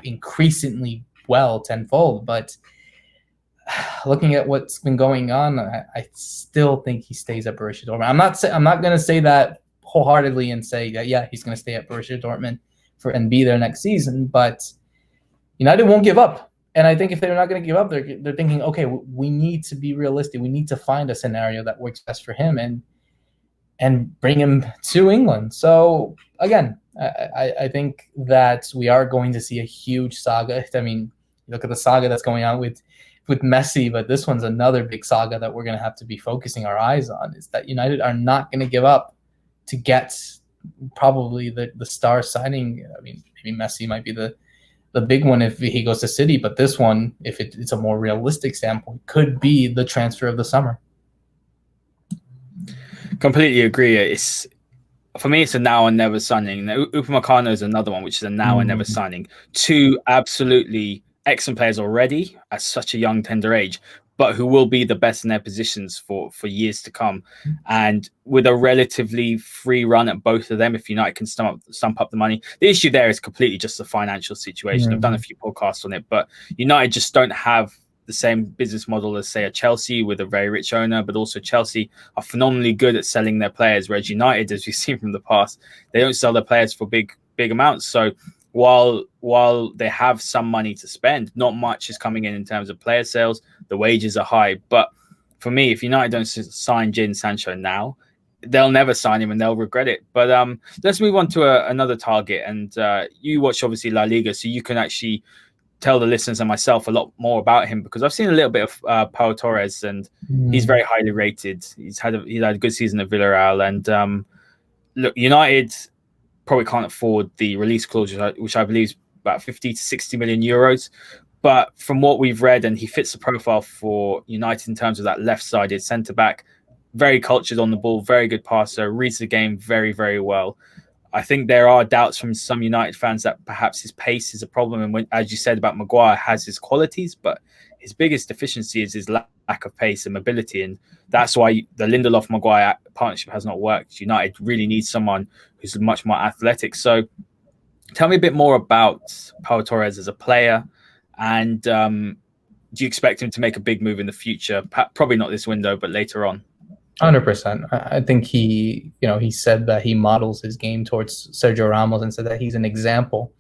increasingly well tenfold. But looking at what's been going on, I still think he stays at Borussia Dortmund. I'm not going to say that wholeheartedly and say that, yeah, he's going to stay at Borussia Dortmund and be there next season. But United won't give up. And I think if they're not going to give up, they're thinking, okay, we need to be realistic. We need to find a scenario that works best for him and bring him to England. So again, I think that we are going to see a huge saga. I mean, look at the saga that's going on with Messi, but this one's another big saga that we're going to have to be focusing our eyes on, is that United are not going to give up to get probably the star signing. I mean, maybe Messi might be the big one if he goes to City, but this one, if it's a more realistic standpoint, could be the transfer of the summer. Completely agree. For me, it's a now and never signing. Upamecano is another one, which is a now and never signing. Two absolutely excellent players already at such a young, tender age, but who will be the best in their positions for years to come. And with a relatively free run at both of them, if United can stump up the money. The issue there is completely just the financial situation. I've done a few podcasts on it, but United just don't have the same business model as, say, a Chelsea with a very rich owner, but also Chelsea are phenomenally good at selling their players, whereas United, as we've seen from the past, they don't sell their players for big amounts. So while they have some money to spend, not much is coming in terms of player sales. The wages are high. But for me, if United don't sign Jadon Sancho now, they'll never sign him and they'll regret it. But let's move on to another target. And you watch, obviously, La Liga, so you can actually tell the listeners and myself a lot more about him, because I've seen a little bit of Pau Torres, and he's very highly rated. He's had a good season at Villarreal. And look, United probably can't afford the release clause, which I believe is about 50 to 60 million euros. But from what we've read, and he fits the profile for United in terms of that left-sided centre-back, very cultured on the ball, very good passer, reads the game very, very well. I think there are doubts from some United fans that perhaps his pace is a problem. And when, as you said about Maguire, has his qualities, but his biggest deficiency is his lack of pace and mobility. And that's why the Lindelof-Maguire partnership has not worked. United really needs someone who's much more athletic. So tell me a bit more about Pau Torres as a player. And do you expect him to make a big move in the future? Probably not this window, but later on. 100%. I think he said that he models his game towards Sergio Ramos and said that he's an example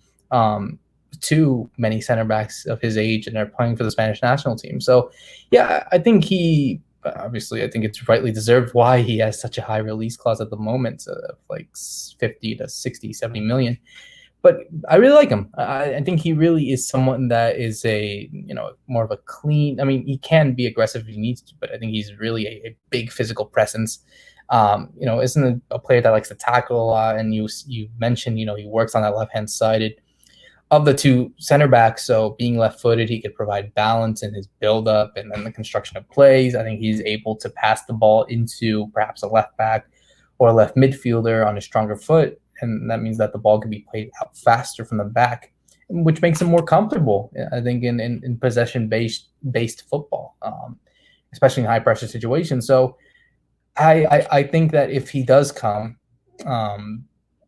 to many center backs of his age, and they're playing for the Spanish national team. So, yeah, I think I think it's rightly deserved why he has such a high release clause at the moment of like 50 to 60, 70 million. But I really like him. I think he really is someone that is more of a clean. I mean, he can be aggressive if he needs to, but I think he's really a big physical presence. Isn't a player that likes to tackle a lot. And you mentioned, he works on that left-hand sided of the two center backs. So being left-footed, he could provide balance in his build-up and then the construction of plays. I think he's able to pass the ball into perhaps a left back or a left midfielder on a stronger foot. And that means that the ball can be played out faster from the back, which makes him more comfortable, I think, in possession-based football, especially in high-pressure situations. So I think that if he does come,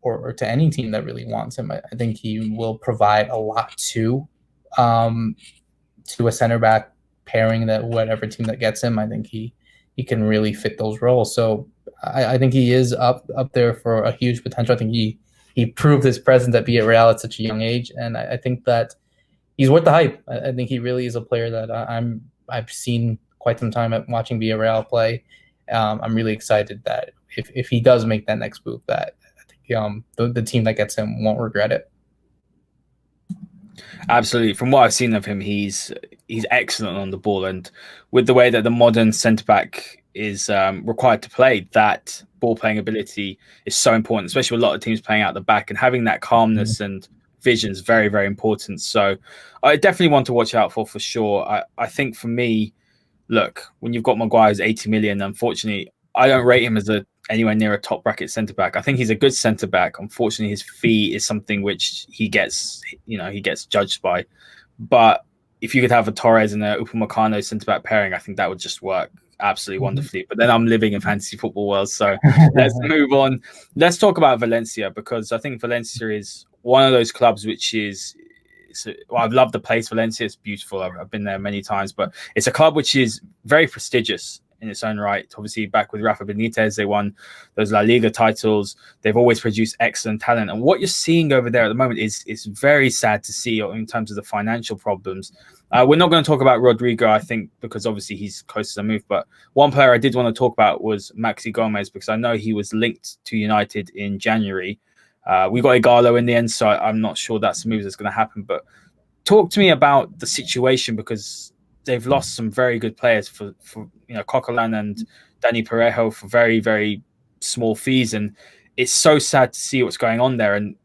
or to any team that really wants him, I think he will provide a lot to a center-back pairing, that whatever team that gets him, I think he can really fit those roles. So I think he is up there for a huge potential. I think he proved his presence at Villarreal at such a young age, and I think that he's worth the hype. I think he really is a player that I've seen quite some time at watching Villarreal play. I'm really excited that if he does make that next move, that I think the team that gets him won't regret it. Absolutely. From what I've seen of him, he's excellent on the ball, and with the way that the modern centre back is required to play, that ball playing ability is so important, especially with a lot of teams playing out the back, and having that calmness and vision is very, very important. So I definitely want to watch out for sure. I think for me, look, when you've got Maguire's 80 million, unfortunately, I don't rate him as anywhere near a top bracket centre back. I think he's a good centre back. Unfortunately, his fee is something which he gets judged by. But if you could have a Torres and a Upamecano centre back pairing, I think that would just work absolutely wonderfully. But then I'm living in fantasy football world, so let's move on. Let's talk about Valencia, because I think Valencia is one of those clubs which is. I've loved the place, Valencia. It's beautiful. I've been there many times, but it's a club which is very prestigious in its own right. Obviously, back with Rafa Benitez, they won those La Liga titles. They've always produced excellent talent. And what you're seeing over there at the moment is very sad to see in terms of the financial problems. We're not going to talk about Rodrigo, I think, because obviously he's close to the move. But one player I did want to talk about was Maxi Gomez, because I know he was linked to United in January. We got Igalo in the end, so I'm not sure that's a move that's going to happen. But talk to me about the situation, because they've lost some very good players for Coquelin and Dani Parejo for very, very small fees. And it's so sad to see what's going on there. And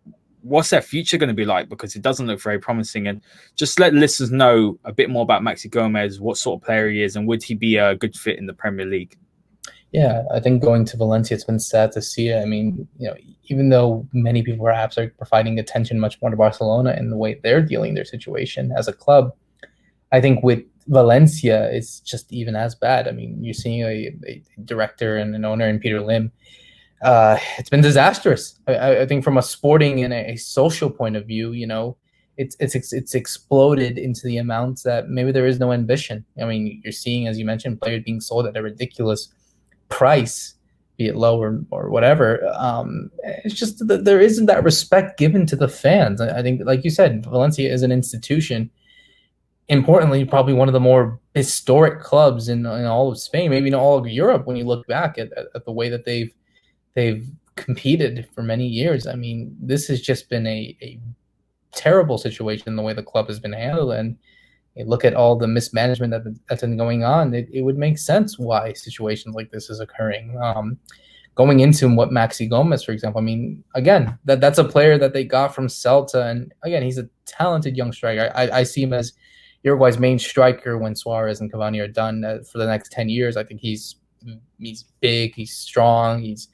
what's their future going to be like? Because it doesn't look very promising. And just let listeners know a bit more about Maxi Gomez, what sort of player he is, and would he be a good fit in the Premier League? Yeah, I think going to Valencia, it's been sad to see it. I mean, even though many people perhaps are providing attention much more to Barcelona and the way they're dealing their situation as a club, I think with Valencia, it's just even as bad. I mean, you're seeing a director and an owner in Peter Lim. It's been disastrous. I think from a sporting and a social point of view, it's exploded into the amounts that maybe there is no ambition. I mean, you're seeing, as you mentioned, players being sold at a ridiculous price, be it low or whatever. It's just that there isn't that respect given to the fans. I think, like you said, Valencia is an institution. Importantly, probably one of the more historic clubs in all of Spain, maybe in all of Europe, when you look back at the way that they've competed for many years. I mean, this has just been a terrible situation, the way the club has been handled. And you look at all the mismanagement that's been going on, it would make sense why situations like this is occurring. Going into what Maxi Gomez, for example, I mean, again, that's a player that they got from Celta. And again, he's a talented young striker. I see him as Uruguay's main striker when Suárez and Cavani are done for the next 10 years. I think he's big, he's strong, he's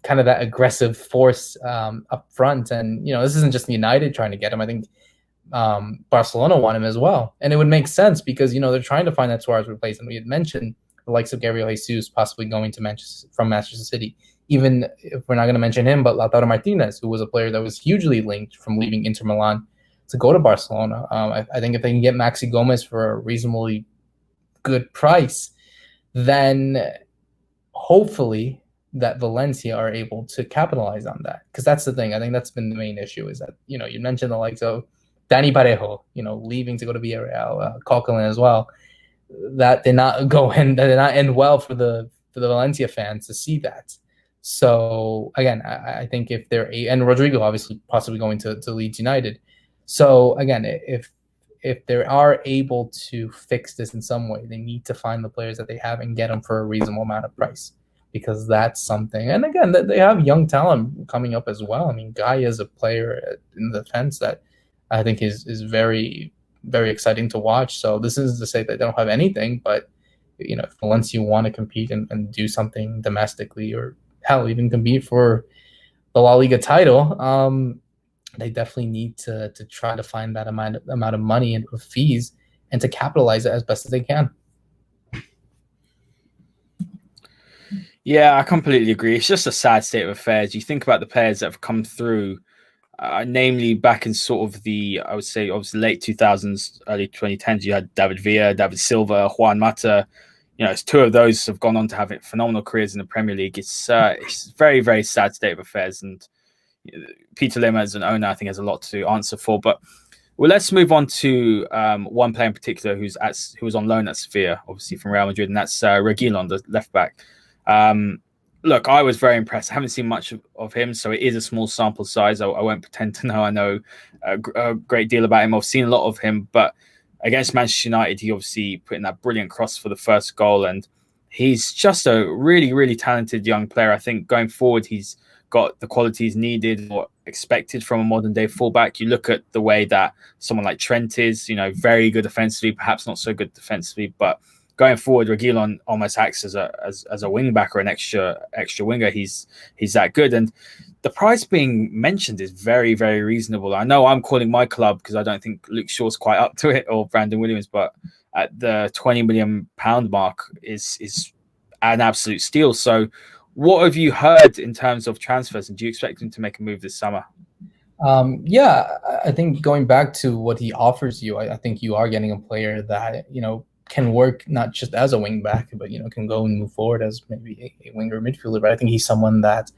kind of that aggressive force up front. And, this isn't just United trying to get him. I think Barcelona want him as well. And it would make sense because, they're trying to find that Suárez replacement. We had mentioned the likes of Gabriel Jesus possibly going to from Manchester City. Even if we're not going to mention him, but Lautaro Martinez, who was a player that was hugely linked from leaving Inter Milan to go to Barcelona. I think if they can get Maxi Gomez for a reasonably good price, then hopefully that Valencia are able to capitalize on that. Because that's the thing. I think that's been the main issue is that, you mentioned the likes of Dani Parejo, leaving to go to Villarreal, Coquelin as well. That did not end well for the Valencia fans to see that. So again, I think if they're and Rodrigo obviously possibly going to Leeds United. So again, if they are able to fix this in some way, they need to find the players that they have and get them for a reasonable amount of price, because that's something. And again, they have young talent coming up as well. I mean, Guy is a player in the defense that I think is very, very exciting to watch. So this isn't to say that they don't have anything, but if Valencia want to compete and do something domestically, or hell, even compete for the La Liga title, they definitely need to try to find that amount of money and fees and to capitalize it as best as they can. Yeah, I completely agree. It's just a sad state of affairs. You think about the players that have come through, namely back in sort of I would say, obviously late 2000s, early 2010s, you had David Villa, David Silva, Juan Mata. Two of those have gone on to have phenomenal careers in the Premier League. It's a very, very sad state of affairs. And Peter Lim, as an owner, I think has a lot to answer for. But let's move on to one player in particular who was on loan at Sevilla, obviously from Real Madrid, and that's Reguilon, the left back. Look, I was very impressed. I haven't seen much of him, so it is a small sample size. I won't pretend to know. I know a great deal about him. I've seen a lot of him, but against Manchester United, he obviously put in that brilliant cross for the first goal, and he's just a really, really talented young player. I think going forward, he's got the qualities needed or expected from a modern day fullback. You look at the way that someone like Trent is, very good offensively, perhaps not so good defensively, but going forward, Reguilon almost acts as a wing back or an extra winger. He's that good, and the price being mentioned is very, very reasonable. I know I'm calling my club because I don't think Luke Shaw's quite up to it, or Brandon Williams, but at the £20 million mark is an absolute steal. So, what have you heard in terms of transfers, and do you expect him to make a move this summer? Yeah, I think going back to what he offers you, I think you are getting a player that can work not just as a wing back, but can go and move forward as maybe a winger midfielder. But I think he's someone that,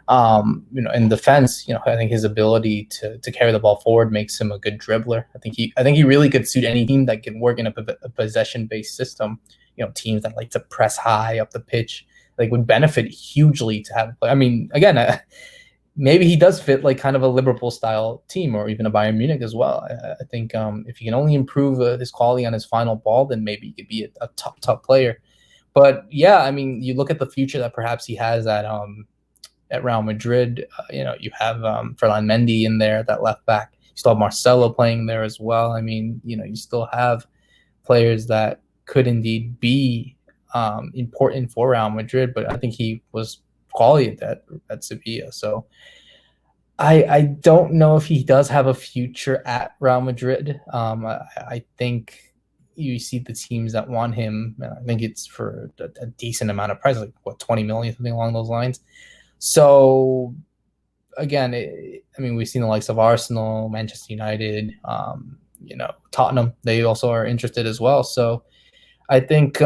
in defense, I think his ability to carry the ball forward makes him a good dribbler. I think he really could suit any team that can work in a possession based system. Teams that like to press high up the pitch, like, would benefit hugely to have. I mean, again. Maybe he does fit like kind of a Liverpool style team, or even a Bayern Munich as well. I think if he can only improve his quality on his final ball, then maybe he could be a top player. But yeah, I mean, you look at the future that perhaps he has at Real Madrid. You have Ferland Mendy in there, that left back. You still have Marcelo playing there as well. I mean, you still have players that could indeed be important for Real Madrid. But I think he was quality at Sevilla. So I don't know if he does have a future at Real Madrid. I think you see the teams that want him. I think it's for a decent amount of price, like 20 million, something along those lines. So again, we've seen the likes of Arsenal, Manchester United, Tottenham. They also are interested as well. So I think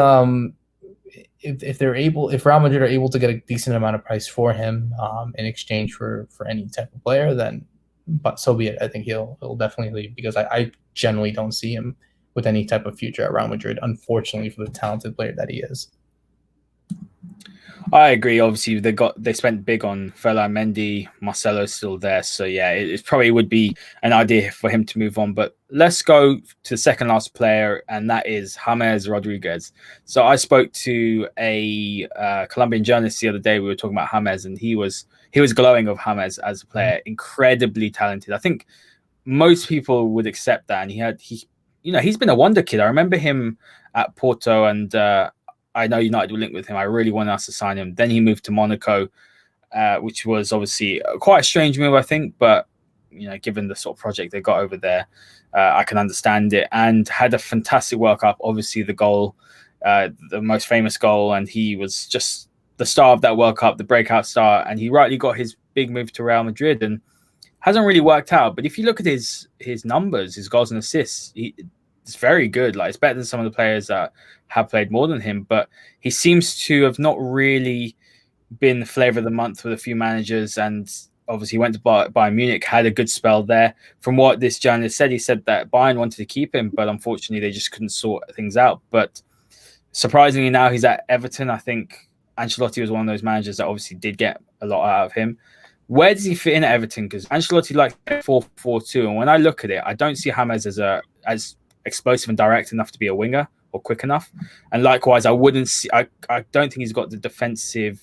if Real Madrid are able to get a decent amount of price for him in exchange for any type of player, then but so be it. I think he'll definitely leave, because I generally don't see him with any type of future at Real Madrid, unfortunately, for the talented player that he is. I agree. Obviously, they spent big on Ferland Mendy. Marcelo's still there, so yeah, it probably would be an idea for him to move on. But let's go to the second last player, and that is James Rodriguez. So I spoke to a Colombian journalist the other day. We were talking about James, and he was glowing of James as a player, incredibly talented. I think most people would accept that, and he's been a wonder kid. I remember him at Porto, and I know United will link with him. I really wanted us to sign him. Then he moved to Monaco, which was obviously quite a strange move, I think. But given the sort of project they got over there, I can understand it. And had a fantastic World Cup. Obviously, the goal, the most famous goal, and he was just the star of that World Cup, the breakout star. And he rightly got his big move to Real Madrid, and hasn't really worked out. But if you look at his numbers, his goals and assists, it's very good. Like, it's better than some of the players that have played more than him, but he seems to have not really been the flavor of the month with a few managers. And obviously he went to Bayern Munich, had a good spell there. From what this journalist said, he said that Bayern wanted to keep him, but unfortunately they just couldn't sort things out. But surprisingly, now he's at Everton. I think Ancelotti was one of those managers that obviously did get a lot out of him. Where does he fit in at Everton? Because Ancelotti likes 4-4-2, and when I look at it, I don't see James as explosive and direct enough to be a winger or quick enough. And likewise, I don't think he's got the defensive,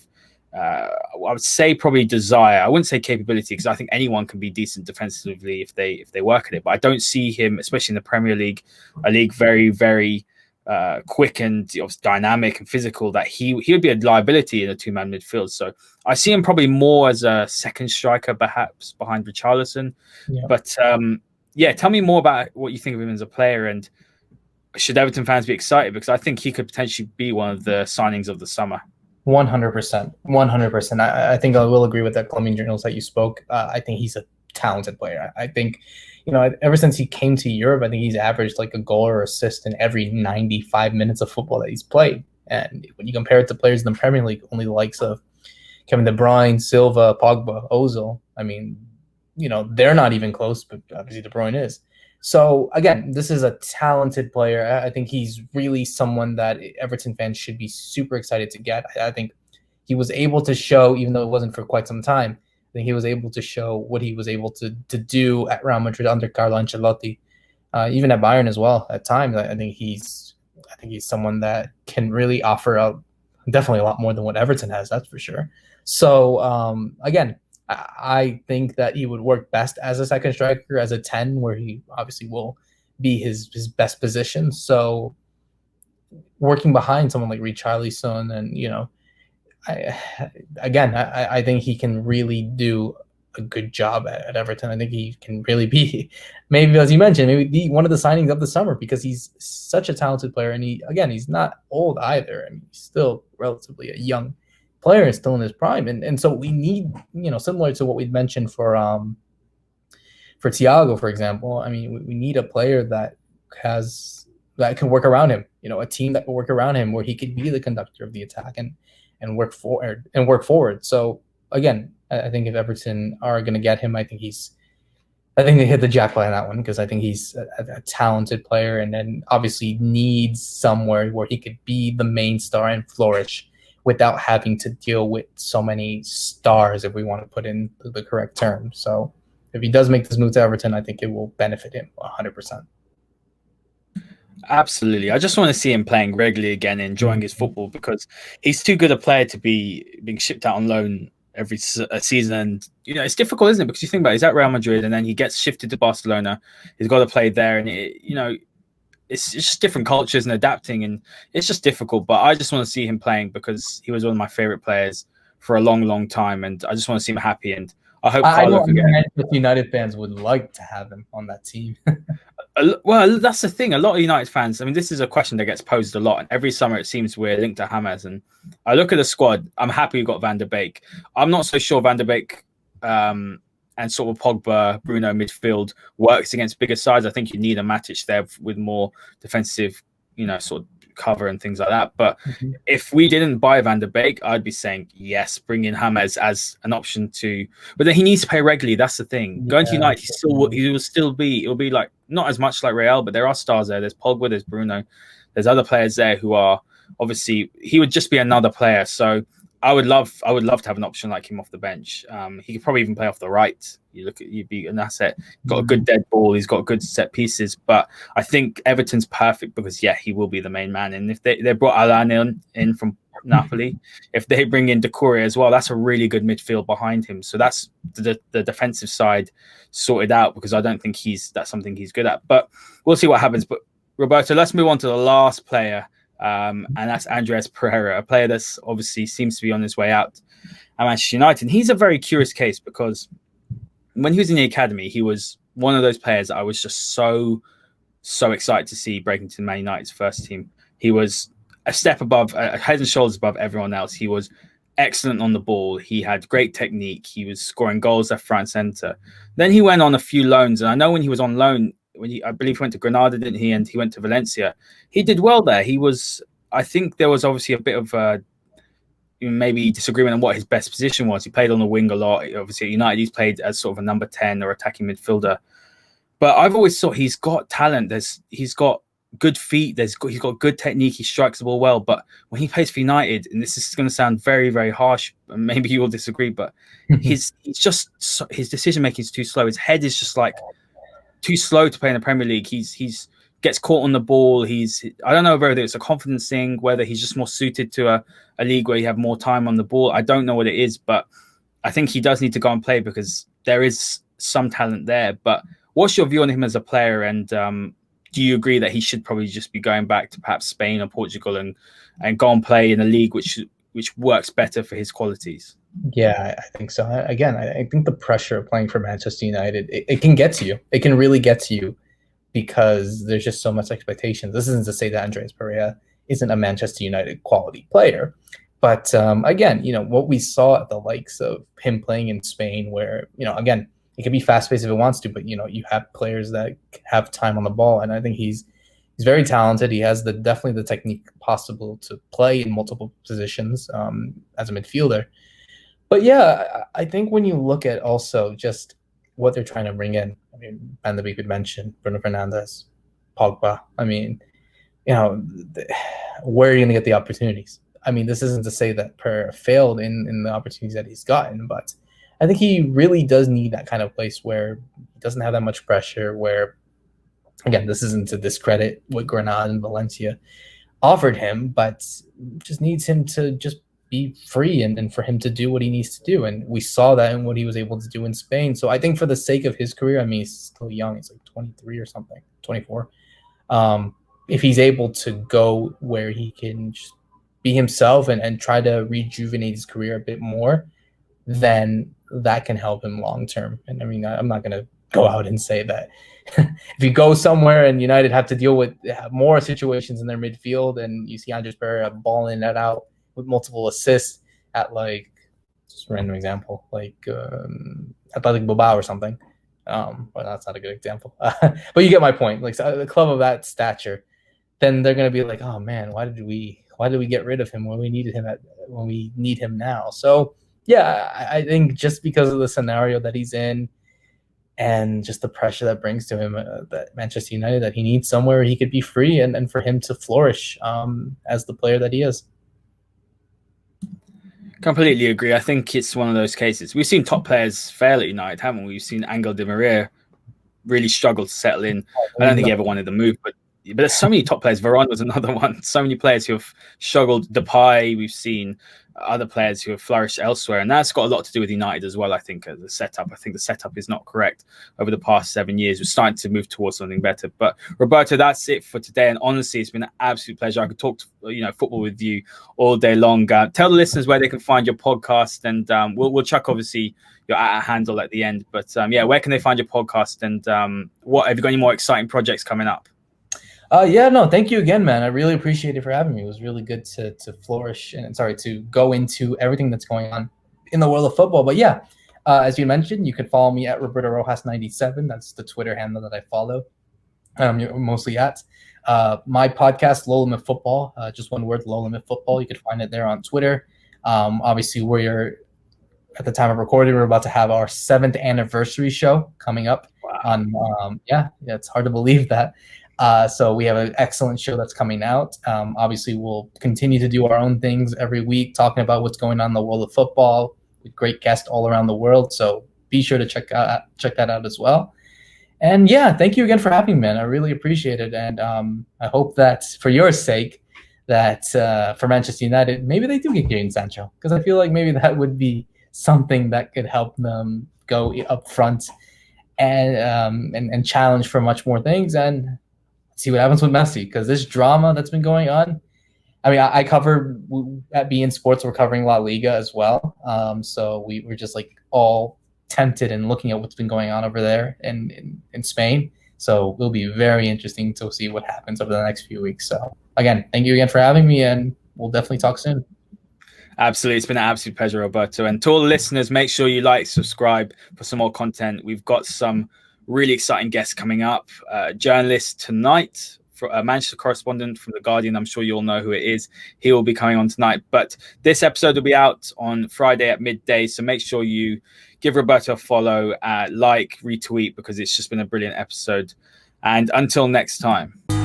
I would say probably desire. I wouldn't say capability, because I think anyone can be decent defensively if they work at it. But I don't see him, especially in the Premier League, a league very, very quick and dynamic and physical, that he would be a liability in a two-man midfield. So I see him probably more as a second striker, perhaps behind Richarlison. Yeah. But tell me more about what you think of him as a player, and should Everton fans be excited? Because I think he could potentially be one of the signings of the summer. 100%. 100%. I think I will agree with that Colombian journalist that you spoke. I think he's a talented player. I think, ever since he came to Europe, I think he's averaged like a goal or assist in every 95 minutes of football that he's played. And when you compare it to players in the Premier League, only the likes of Kevin De Bruyne, Silva, Pogba, Ozil, I mean, they're not even close, but obviously De Bruyne is. So again, this is a talented player. I think he's really someone that Everton fans should be super excited to get. I think he was able to show, even though it wasn't for quite some time, I think he was able to show what he was able to do at Real Madrid under Carlo Ancelotti, even at Bayern as well. At times, I think he's someone that can really offer out definitely a lot more than what Everton has. That's for sure. So again, I think that he would work best as a second striker, as a 10, where he obviously will be his best position. So working behind someone like Richarlison, and I think he can really do a good job at Everton. I think he can really be, maybe as you mentioned, maybe be one of the signings of the summer, because he's such a talented player, and he's not old either. I mean, he's still relatively a young player and still in his prime, and so we need, similar to what we'd mentioned for Thiago, for example. I mean, we need a player that can work around him. A team that can work around him, where he could be the conductor of the attack and work forward. So again, I think if Everton are going to get him, I think they hit the jackpot on that one, because I think he's a talented player, and then obviously needs somewhere where he could be the main star and flourish without having to deal with so many stars, if we want to put in the correct term. So if he does make this move to Everton, I think it will benefit him 100%. Absolutely. I just want to see him playing regularly again, enjoying his football, because he's too good a player to be being shipped out on loan every season. And, it's difficult, isn't it? Because you think about it, he's at Real Madrid and then he gets shifted to Barcelona. He's got to play there. And, it's just different cultures and adapting. And it's just difficult. But I just want to see him playing, because he was one of my favorite players for a long, long time. And I just want to see him happy. And I hope Carlo can get him. United fans would like to have him on that team. Well, that's the thing. A lot of United fans, I mean, this is a question that gets posed a lot. And every summer it seems we're linked to James. And I look at the squad, I'm happy we've got Van der Beek. I'm not so sure Van der Beek and sort of Pogba, Bruno midfield works against bigger sides. I think you need a Matic there with more defensive, sort of cover and things like that. But if we didn't buy Van der Beek, I'd be saying, yes, bring in James as an option to. But then he needs to play regularly. That's the thing. Going to United, it'll be like, not as much like Real, but there are stars there. There's Pogba, there's Bruno, there's other players there who are obviously, he would just be another player. So I would love to have an option like him off the bench. He could probably even play off the right. You'd be an asset. Got a good dead ball. He's got good set pieces. But I think Everton's perfect, because he will be the main man. And if they brought Alan in from Napoli, if they bring in Doucouré as well, that's a really good midfield behind him. So that's the defensive side sorted out, because I don't think that's something he's good at. But we'll see what happens. But Roberto, let's move on to the last player. And that's Andreas Pereira, a player that's obviously seems to be on his way out at Manchester United. And he's a very curious case, because when he was in the academy, he was one of those players that I was just so excited to see break into Man United's first team. He was a step above, a head and shoulders above everyone else. He was excellent on the ball. He had great technique. He was scoring goals left, right, and centre. Then he went on a few loans, and I know when he was on loan, I believe he went to Granada, didn't he? And he went to Valencia. He did well there. I think there was obviously a bit of maybe disagreement on what his best position was. He played on the wing a lot. Obviously at United, he's played as sort of a number 10 or attacking midfielder. But I've always thought he's got talent. He's got good feet. He's got good technique. He strikes the ball well. But when he plays for United, and this is going to sound very, very harsh, and maybe you will disagree, but his decision making is too slow. His head is just like too slow to play in the Premier League. He's gets caught on the ball. I don't know whether it's a confidence thing, whether he's just more suited to a league where you have more time on the ball. I don't know what it is, but I think he does need to go and play, because there is some talent there. But what's your view on him as a player? And do you agree that he should probably just be going back to perhaps Spain or Portugal and go and play in a league which works better for his qualities? Yeah, I think so. Again, I think the pressure of playing for Manchester United, it can get to you. It can really get to you, because there's just so much expectations. This isn't to say that Andreas Pereira isn't a Manchester United quality player. But again, what we saw at the likes of him playing in Spain, where, again, it can be fast-paced if it wants to, but, you have players that have time on the ball. And I think he's very talented. He has definitely the technique possible to play in multiple positions as a midfielder. But yeah, I think when you look at also just what they're trying to bring in, I mean, Van der Beek would mention, Bruno Fernandes, Pogba. I mean, where are you going to get the opportunities? I mean, this isn't to say that Pereira failed in the opportunities that he's gotten, but I think he really does need that kind of place where he doesn't have that much pressure, where, again, this isn't to discredit what Granada and Valencia offered him, but just needs him to just be free and for him to do what he needs to do. And we saw that in what he was able to do in Spain. So I think for the sake of his career, I mean, he's still young. He's like 23 or something, 24. If he's able to go where he can just be himself and try to rejuvenate his career a bit more, then that can help him long term. And I mean, I'm not going to go out and say that if you go somewhere and United have to deal with more situations in their midfield, and you see Andreas Pereira balling that out with multiple assists at, like, just a random example, like Athletic Bilbao or something. Well, that's not a good example, but you get my point. Like, so, a club of that stature, then they're going to be like, oh man, why did we get rid of him when we needed him when we need him now? So yeah, I think just because of the scenario that he's in and just the pressure that brings to him, that Manchester United, that he needs somewhere he could be free and for him to flourish as the player that he is. Completely agree. I think it's one of those cases. We've seen top players fail at United, haven't we? We've seen Angel Di Maria really struggle to settle in. I don't think he ever wanted to move, but there's so many top players. Varane was another one. So many players who have struggled. Depay, we've seen other players who have flourished elsewhere, and that's got a lot to do with United as well. I think the setup. I think the setup is not correct over the past 7 years. We're starting to move towards something better. But Roberto, that's it for today. And honestly, it's been an absolute pleasure. I could talk, football with you all day long. Tell the listeners where they can find your podcast, and we'll chuck obviously your handle at the end. But where can they find your podcast, and what have you got any more exciting projects coming up? Thank you again, man. I really appreciate it for having me. It was really good to flourish and to go into everything that's going on in the world of football. But yeah, as you mentioned, you can follow me at Roberto Rojas 97. That's the Twitter handle that I follow. You're mostly at my podcast, Low Limit Futbol. Just one word, Low Limit Futbol. You can find it there on Twitter. Obviously, at the time of recording, we're about to have our 7th anniversary show coming up. Wow. It's hard to believe that. So we have an excellent show that's coming out. Obviously, we'll continue to do our own things every week, talking about what's going on in the world of football with great guests all around the world. So be sure to check that out as well. And yeah, thank you again for having me, man. I really appreciate it. And I hope that for your sake, that for Manchester United, maybe they do get Jadon Sancho, because I feel like maybe that would be something that could help them go up front and challenge for much more things, and see what happens with Messi, because this drama that's been going on. I mean, I cover at Beinsport, we're covering La Liga as well. So we're just like all tempted and looking at what's been going on over there in Spain. So it'll be very interesting to see what happens over the next few weeks. So again, thank you again for having me, and we'll definitely talk soon. Absolutely. It's been an absolute pleasure, Roberto. And to all the listeners, make sure you like, subscribe for some more content. We've got some really exciting guests coming up. Journalist tonight, a Manchester correspondent from The Guardian. I'm sure you all know who it is. He will be coming on tonight. But this episode will be out on Friday at midday. So make sure you give Roberto a follow, like, retweet, because it's just been a brilliant episode. And until next time.